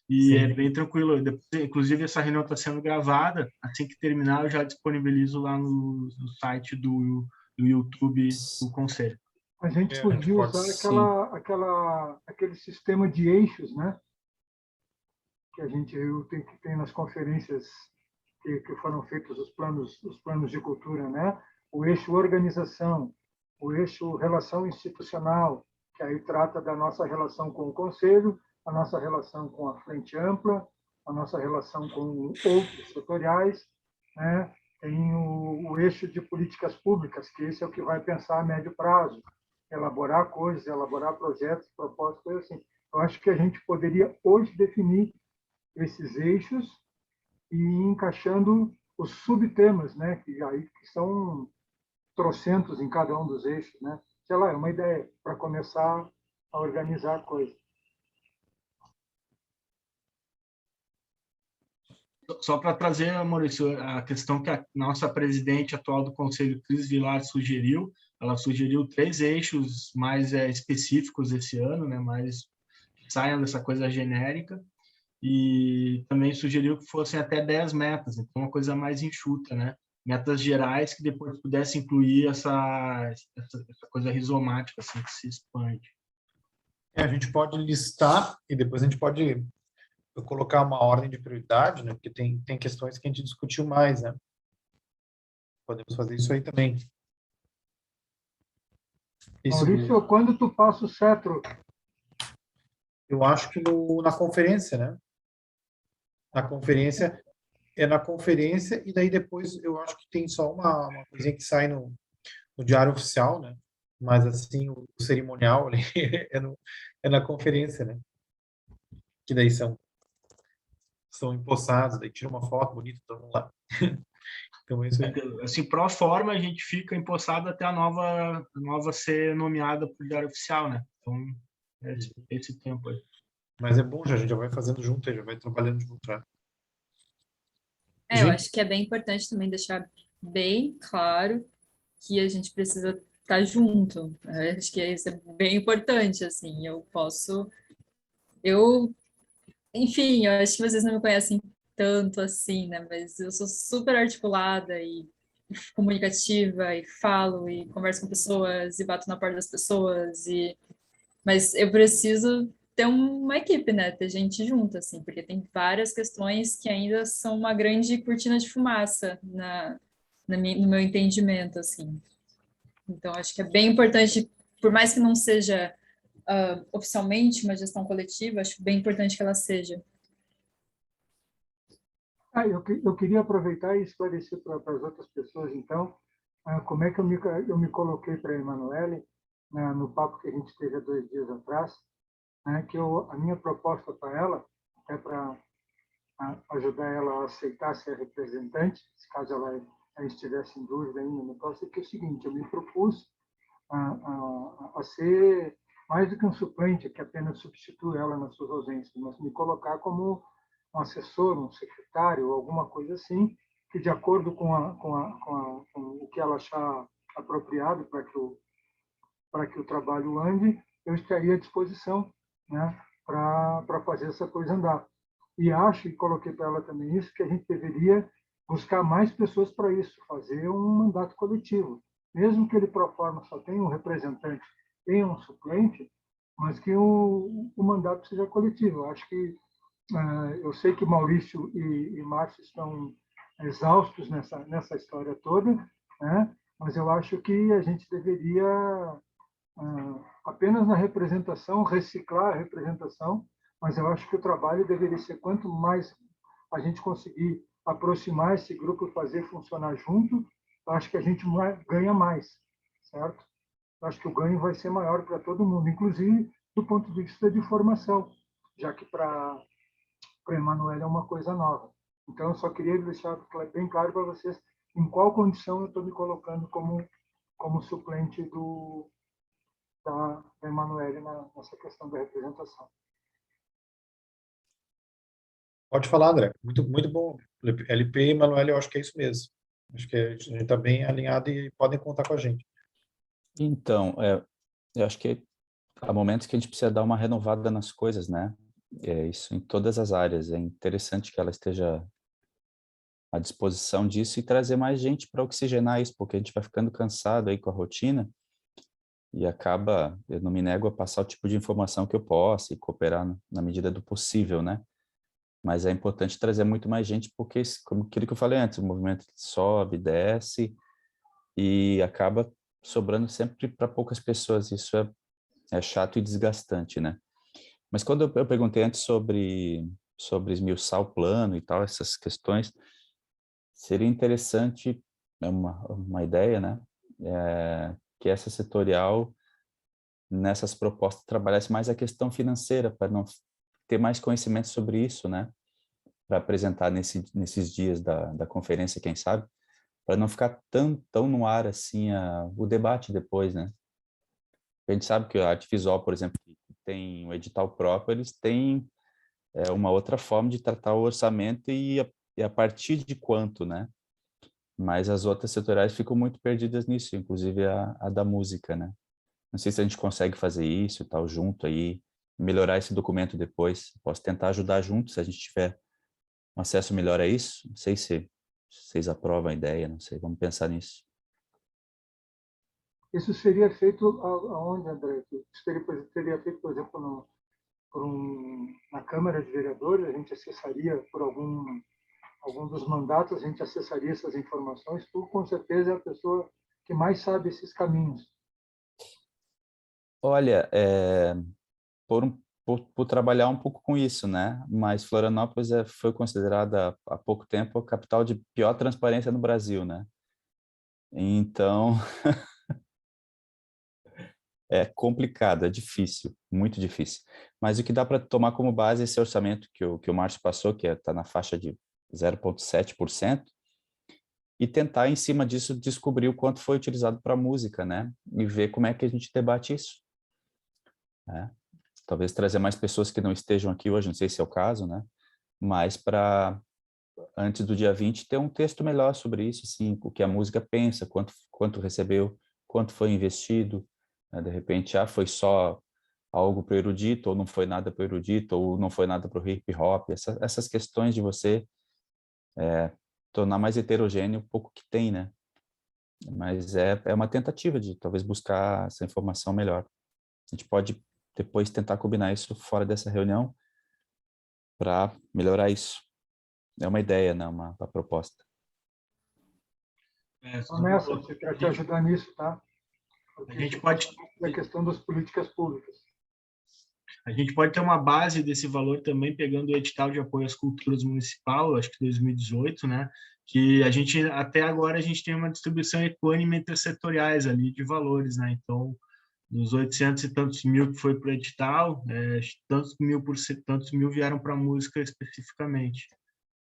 e Sim. É bem tranquilo. Inclusive, essa reunião está sendo gravada, assim que terminar eu já disponibilizo lá no site do YouTube do Conselho. A gente podia usar aquele sistema de eixos, né? Que a gente viu que tem nas conferências que foram feitos os planos de cultura, né? O eixo organização, o eixo relação institucional, que aí trata da nossa relação com o Conselho, a nossa relação com a Frente Ampla a nossa relação com outros setoriais, né? Tem o eixo de políticas públicas, que esse é o que vai pensar a médio prazo, elaborar coisas, elaborar projetos, propostas, coisas assim. Eu acho que a gente poderia hoje definir esses eixos e ir encaixando os subtemas, né? Que são trocentos em cada um dos eixos, né? Sei lá, é uma ideia para começar a organizar a coisa. Só para trazer, Maurício, a questão que a nossa presidente atual do Conselho, Cris Vilar, sugeriu, ela sugeriu 3 eixos mais específicos esse ano, né, mais que saiam dessa coisa genérica, e também sugeriu que fossem até 10 metas, então uma coisa mais enxuta, né? Metas gerais que depois pudesse incluir essa coisa rizomática, assim, que se expande. A gente pode listar e depois a gente pode colocar uma ordem de prioridade, né? Porque tem questões que a gente discutiu mais, né? Podemos fazer isso aí também. Isso, Maurício, quando tu passa o cetro? eu acho que na conferência, né? Na conferência, e daí depois eu acho que tem só uma coisinha que sai no Diário Oficial, né? Mas assim, o cerimonial ali é na conferência, né? Que daí são empossados, daí tira uma foto bonita, todo mundo lá. Então, isso aí. Assim, pro forma, a gente fica empossado até a nova ser nomeada para o Diário Oficial, né? Então, esse tempo aí. Mas é bom, já, a gente já vai fazendo junto, já vai trabalhando junto. Já. Eu acho que é bem importante também deixar bem claro que a gente precisa estar junto. Eu acho que isso é bem importante, assim. Enfim, eu acho que vocês não me conhecem tanto assim, né? Mas eu sou super articulada e comunicativa e falo e converso com pessoas e bato na porta das pessoas mas eu preciso ter uma equipe, né? Ter gente junto, assim, porque tem várias questões que ainda são uma grande cortina de fumaça no meu entendimento, assim. Então, acho que é bem importante, por mais que não seja oficialmente uma gestão coletiva, acho bem importante que ela seja. Eu queria aproveitar e esclarecer para as outras pessoas, então, como é que eu me coloquei para a Emanuele, no papo que a gente teve há 2 dias atrás, né, que a minha proposta para ela, até para ajudar ela a aceitar ser representante, se caso ela estivesse em dúvida ainda no negócio, é que é o seguinte, eu me propus a ser mais do que um suplente, que apenas substitui ela nas suas ausências, mas me colocar como um assessor, um secretário, alguma coisa assim, que de acordo com o que ela achar apropriado para que o trabalho ande, eu estaria à disposição, né, para fazer essa coisa andar. E acho, e coloquei para ela também isso, que a gente deveria buscar mais pessoas para isso, fazer um mandato coletivo. Mesmo que ele, pro forma, só tenha um representante e um suplente, mas que o mandato seja coletivo. Acho que eu sei que Maurício e Márcio estão exaustos nessa história toda, né? Mas eu acho que a gente deveria, apenas na representação, reciclar a representação, mas eu acho que o trabalho deveria ser quanto mais a gente conseguir aproximar esse grupo e fazer funcionar junto, eu acho que a gente ganha mais, certo? Eu acho que o ganho vai ser maior para todo mundo, inclusive do ponto de vista de formação, já que para a Emanuele é uma coisa nova. Então, eu só queria deixar bem claro para vocês em qual condição eu estou me colocando como suplente da Emanuele nessa questão da representação. Pode falar, André. Muito, muito bom. LP e Emanuele, eu acho que é isso mesmo. Acho que a gente está bem alinhado e podem contar com a gente. Então, eu acho que há momentos que a gente precisa dar uma renovada nas coisas, né? Isso em todas as áreas. É interessante que ela esteja à disposição disso e trazer mais gente para oxigenar isso, porque a gente vai ficando cansado aí com a rotina e eu não me nego a passar o tipo de informação que eu posso e cooperar na medida do possível, né? Mas é importante trazer muito mais gente, porque, como aquilo que eu falei antes, o movimento sobe, desce e acaba sobrando sempre para poucas pessoas. Isso é chato e desgastante, né? Mas quando eu perguntei antes sobre sobre esmiuçar o plano e tal, essas questões, seria interessante, é uma ideia, né? Que essa setorial, nessas propostas, trabalhasse mais a questão financeira, para não ter mais conhecimento sobre isso, né? Para apresentar nesses dias da conferência, quem sabe? Para não ficar tão no ar assim o debate depois, né? A gente sabe que a arte visual, por exemplo, que tem um edital próprio, eles têm uma outra forma de tratar o orçamento e a partir de quanto, né? Mas as outras setoriais ficam muito perdidas nisso, inclusive a da música, né? Não sei se a gente consegue fazer isso, tal, junto aí, melhorar esse documento depois. Posso tentar ajudar junto, se a gente tiver um acesso melhor a isso. Não sei se vocês aprovam a ideia, não sei, vamos pensar nisso. Isso seria feito aonde, André? Isso seria feito, por exemplo, na Câmara de Vereadores, a gente acessaria por algum dos mandatos, a gente acessaria essas informações. Tu, com certeza, é a pessoa que mais sabe esses caminhos. Olha, por trabalhar um pouco com isso, né? Mas Florianópolis foi considerada há pouco tempo a capital de pior transparência no Brasil, né? Então, é complicado, é difícil, muito difícil. Mas o que dá para tomar como base é esse orçamento que o Márcio passou, que está na faixa de 0,7%, e tentar, em cima disso, descobrir o quanto foi utilizado para música, né? E ver como é que a gente debate isso. Né? Talvez trazer mais pessoas que não estejam aqui hoje, não sei se é o caso, né? Mas para, antes do dia 20, ter um texto melhor sobre isso, assim, o que a música pensa, quanto recebeu, quanto foi investido, né? De repente, foi só algo para o erudito, ou não foi nada para o erudito, ou não foi nada para o hip hop, essas questões de você tornar mais heterogêneo um pouco que tem, né? Mas é uma tentativa de talvez buscar essa informação melhor. A gente pode depois tentar combinar isso fora dessa reunião para melhorar isso. É uma ideia, né? Uma proposta. Nessa, você quer te ajudar nisso, tá? Porque A gente isso pode faz parte da questão das políticas públicas. A gente pode ter uma base desse valor também pegando o edital de apoio às culturas municipal, acho que 2018, né? Que a gente até agora a gente tem uma distribuição equânime entre setoriais ali de valores, né? Então, dos 800 e tantos mil que foi para o edital, tantos mil vieram para a música especificamente.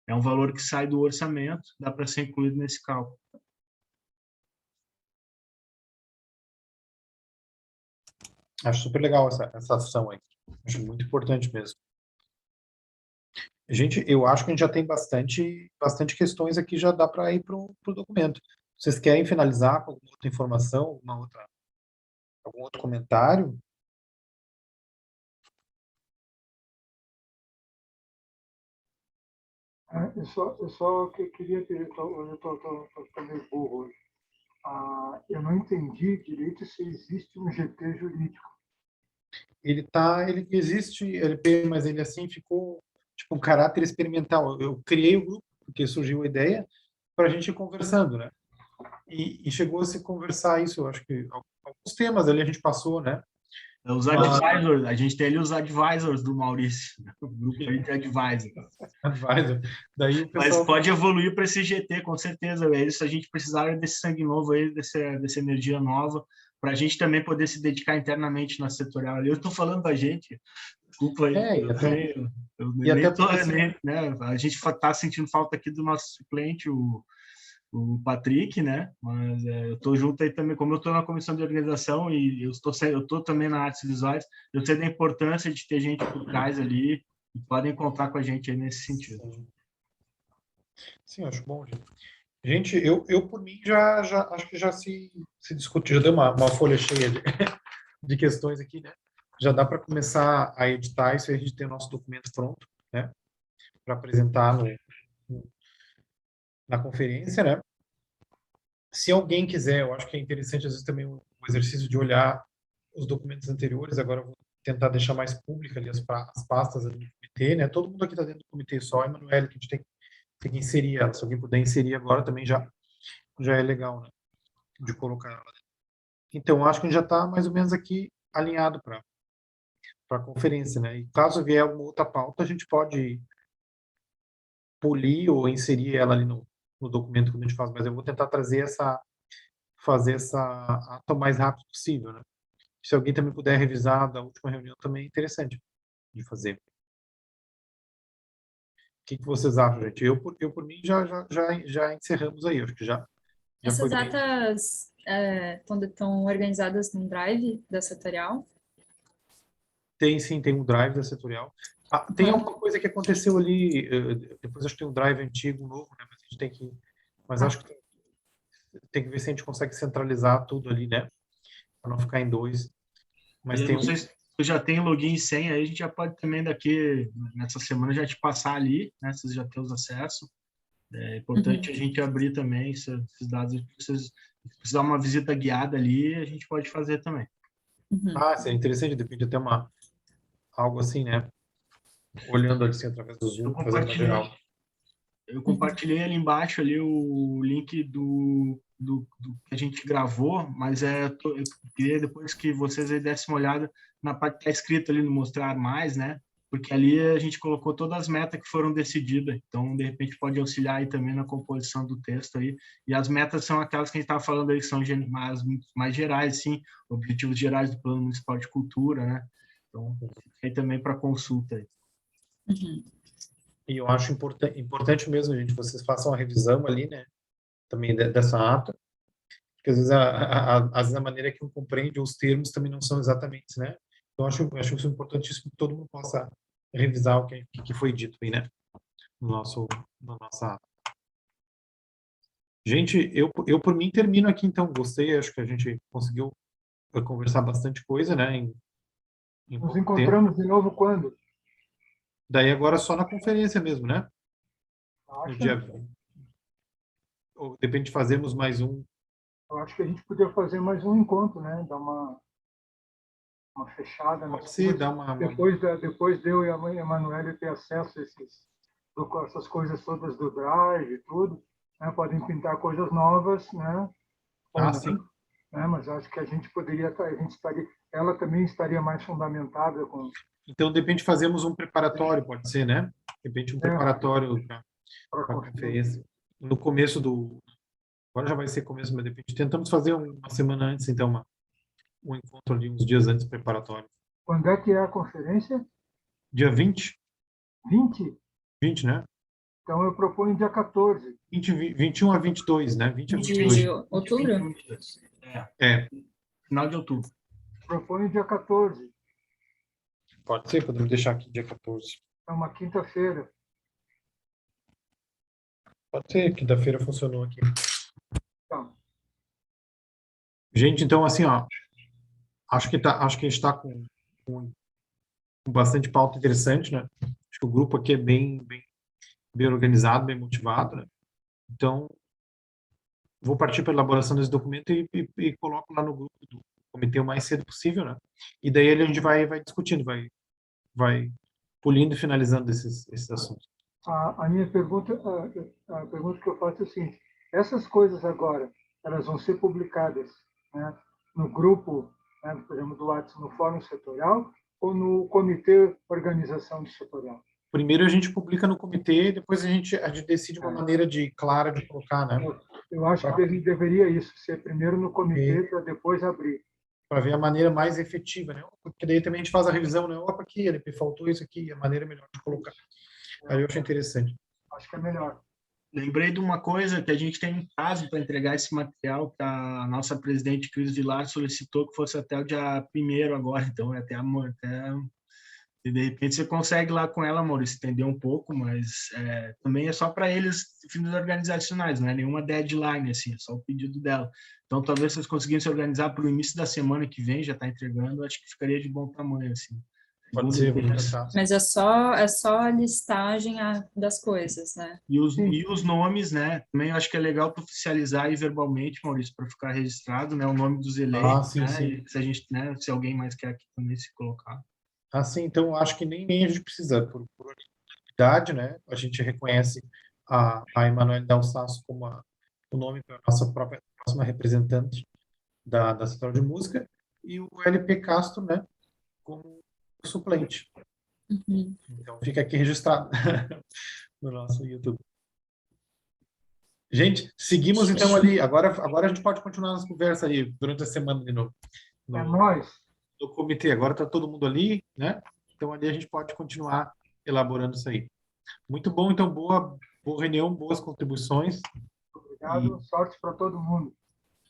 É um valor que sai do orçamento, dá para ser incluído nesse cálculo. Acho super legal essa ação aí. Acho muito importante mesmo. Eu acho que a gente já tem bastante questões aqui, já dá para ir para o documento. Vocês querem finalizar com alguma outra informação, algum outro comentário? Eu só queria ter, hoje eu estou meio burro hoje. Eu não entendi direito se existe um GT jurídico. Ele existe, LP, mas ele assim ficou tipo um caráter experimental. Eu criei o grupo porque surgiu a ideia para a gente ir conversando, né? E chegou a se conversar isso, eu acho que alguns temas ali a gente passou, né? Os advisors, a gente tem ali os advisors do Maurício, o grupo aí de advisors. Advisor. Daí o pessoal... Mas pode evoluir para esse GT, com certeza. É isso, a gente precisar desse sangue novo aí, dessa energia nova, para a gente também poder se dedicar internamente na setorial. Eu estou falando da gente, desculpa aí. A gente está sentindo falta aqui do nosso suplente, o Patrick, né? Mas eu estou junto aí também, como eu estou na comissão de organização e eu estou também na artes visuais, eu sei da importância de ter gente por trás ali, e podem contar com a gente aí nesse sentido. Sim, acho bom, gente. Gente, eu por mim já acho que já se discutiu, já deu uma folha cheia de questões aqui, né? Já dá para começar a editar isso e a gente tem o nosso documento pronto, né? Para apresentar na conferência, né? Se alguém quiser, eu acho que é interessante às vezes também o exercício de olhar os documentos anteriores. Agora eu vou tentar deixar mais pública ali as pastas ali do comitê, né? Todo mundo aqui está dentro do comitê, só a Emanuele que a gente tem que inserir ela. Se alguém puder inserir agora também já é legal, né? De colocar ela. Então, acho que a gente já está mais ou menos aqui alinhado para a conferência, né? E caso vier alguma outra pauta, a gente pode polir ou inserir ela ali no documento que a gente faz, mas eu vou tentar fazer essa ata o mais rápido possível, né? Se alguém também puder revisar da última reunião, também é interessante de fazer. O que vocês acham, gente? Eu por mim, já encerramos aí. Acho que já foi Essas bem. datas estão organizadas num drive da setorial? Tem sim, tem um drive da setorial. Tem alguma coisa que aconteceu ali, depois acho que tem um drive antigo, novo, né? Mas a gente tem que... Mas acho que tem que ver se a gente consegue centralizar tudo ali, né? Para não ficar em dois. Mas Eu tem não sei se tu já tem login e senha, aí a gente já pode também daqui, nessa semana, já te passar ali, né? Vocês já têm os acessos. É importante a gente abrir também esses dados. Se precisar uma visita guiada ali, a gente pode fazer também. seria interessante, depende até algo assim, né? Olhando assim através do Zoom, fazendo uma geral. Eu compartilhei ali embaixo ali o link do que a gente gravou, mas eu queria depois que vocês aí dessem uma olhada na parte que está escrito ali no mostrar mais, né? Porque ali a gente colocou todas as metas que foram decididas, então de repente pode auxiliar aí também na composição do texto aí. E as metas são aquelas que a gente estava falando aí, que são mais gerais, sim, objetivos gerais do Plano Municipal de Cultura, né? Então, fica aí também para consulta aí. E eu acho importante mesmo, gente, vocês façam a revisão ali, né? Também dessa ata, porque às vezes às vezes a maneira que um compreende os termos também não são exatamente, né? Então acho isso importantíssimo que todo mundo possa revisar o que foi dito aí, né? Na nossa ata. Gente, eu por mim termino aqui, então. Gostei, acho que a gente conseguiu conversar bastante coisa, né? Em Nos pouco encontramos tempo. de novo quando? Daí agora só na conferência mesmo, né? No Acha? dia 20. Ou de repente fazemos mais um. Eu acho que a gente podia fazer mais um encontro, né? Dar uma fechada nas Pode ser, coisas. dar uma... Depois de eu e a mãe Emanuele ter acesso a essas coisas todas do Drive e tudo, né? Podem pintar coisas novas, né? Ou não, sim. né? Mas acho que a gente ela também estaria mais fundamentada com... Então, de repente, fazemos um preparatório, pode ser, né? De repente, um preparatório para a conferência. No começo agora já vai ser começo, mas de repente tentamos fazer uma semana antes, então, um encontro ali, uns dias antes, preparatório. Quando é que é a conferência? Dia 20? 20? 20, né? Então, eu proponho dia 14. 21 a 22, né? 20 a 22. De outubro? Final de outubro. Proponho dia 14. Pode ser, podemos deixar aqui dia 14. É uma quinta-feira. Pode ser, quinta-feira funcionou aqui. Então, gente, então, assim, ó, acho que a gente está com bastante pauta interessante, né? Acho que o grupo aqui é bem organizado, bem motivado, né? Então, vou partir para a elaboração desse documento e coloco lá no grupo do comitê o mais cedo possível, né? E daí a gente vai discutindo, vai polindo e finalizando esses assuntos. a minha pergunta, a pergunta que eu faço é assim: essas coisas agora, elas vão ser publicadas, né, no grupo, né, por exemplo, do WhatsApp, no fórum setorial, ou no comitê organização do setorial? Primeiro a gente publica no comitê, depois a gente decide uma maneira clara de colocar, né? Eu acho que deveria isso, ser primeiro no comitê para depois abrir. Para ver a maneira mais efetiva, né? Porque daí também a gente faz a revisão, né? Opa, aqui, faltou isso aqui, a maneira melhor de colocar. Aí eu acho interessante. Acho que é melhor. Lembrei de uma coisa, que a gente tem um prazo para entregar esse material, que a nossa presidente Cris Vilar solicitou que fosse até o dia 1º agora, então até e de repente você consegue lá com ela, Maurício, estender um pouco, mas também é só para eles fins organizacionais, não é nenhuma deadline, assim, é só o pedido dela. Então, talvez vocês conseguissem se organizar para o início da semana que vem, já está entregando, acho que ficaria de bom tamanho, assim. Pode ser, vou tentar. Mas é só a listagem das coisas, né? E os nomes, né? Também eu acho que é legal tu oficializar aí verbalmente, Maurício, para ficar registrado, né? O nome dos eleitos, sim, né? sim. E se a gente, né? Se alguém mais quer aqui também se colocar. Assim, então, acho que nem a gente precisa, por unanimidade, né? A gente reconhece a Emanuele Dalsasso como o nome da nossa próxima representante da Central de Música e o LP Castro, né? Como suplente. Então, fica aqui registrado no nosso YouTube. Gente, seguimos então ali. Agora a gente pode continuar nossa conversa aí durante a semana de novo. É nóis. No comitê. Agora está todo mundo ali, né? Então ali a gente pode continuar elaborando isso aí. Muito bom, então boa reunião, boas contribuições. Obrigado, sorte para todo mundo.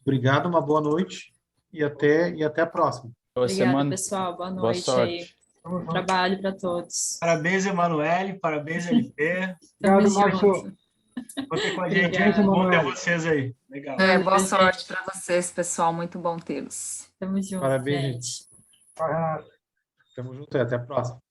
Obrigado, uma boa noite e até a próxima. Boa Obrigada, semana. pessoal. Boa Boa noite aí. sorte. Tamo junto. Trabalho para todos. Parabéns, Emanuele, parabéns, LP. Tamo Obrigado, Márcio. junto. Contem com a gente. Obrigada. Bom ter Emanuele. vocês aí. Legal. Boa gente. sorte para vocês, pessoal. Muito bom tê-los. Tamo junto, Parabéns, gente. Tchau, Renato. Tamo junto e até a próxima.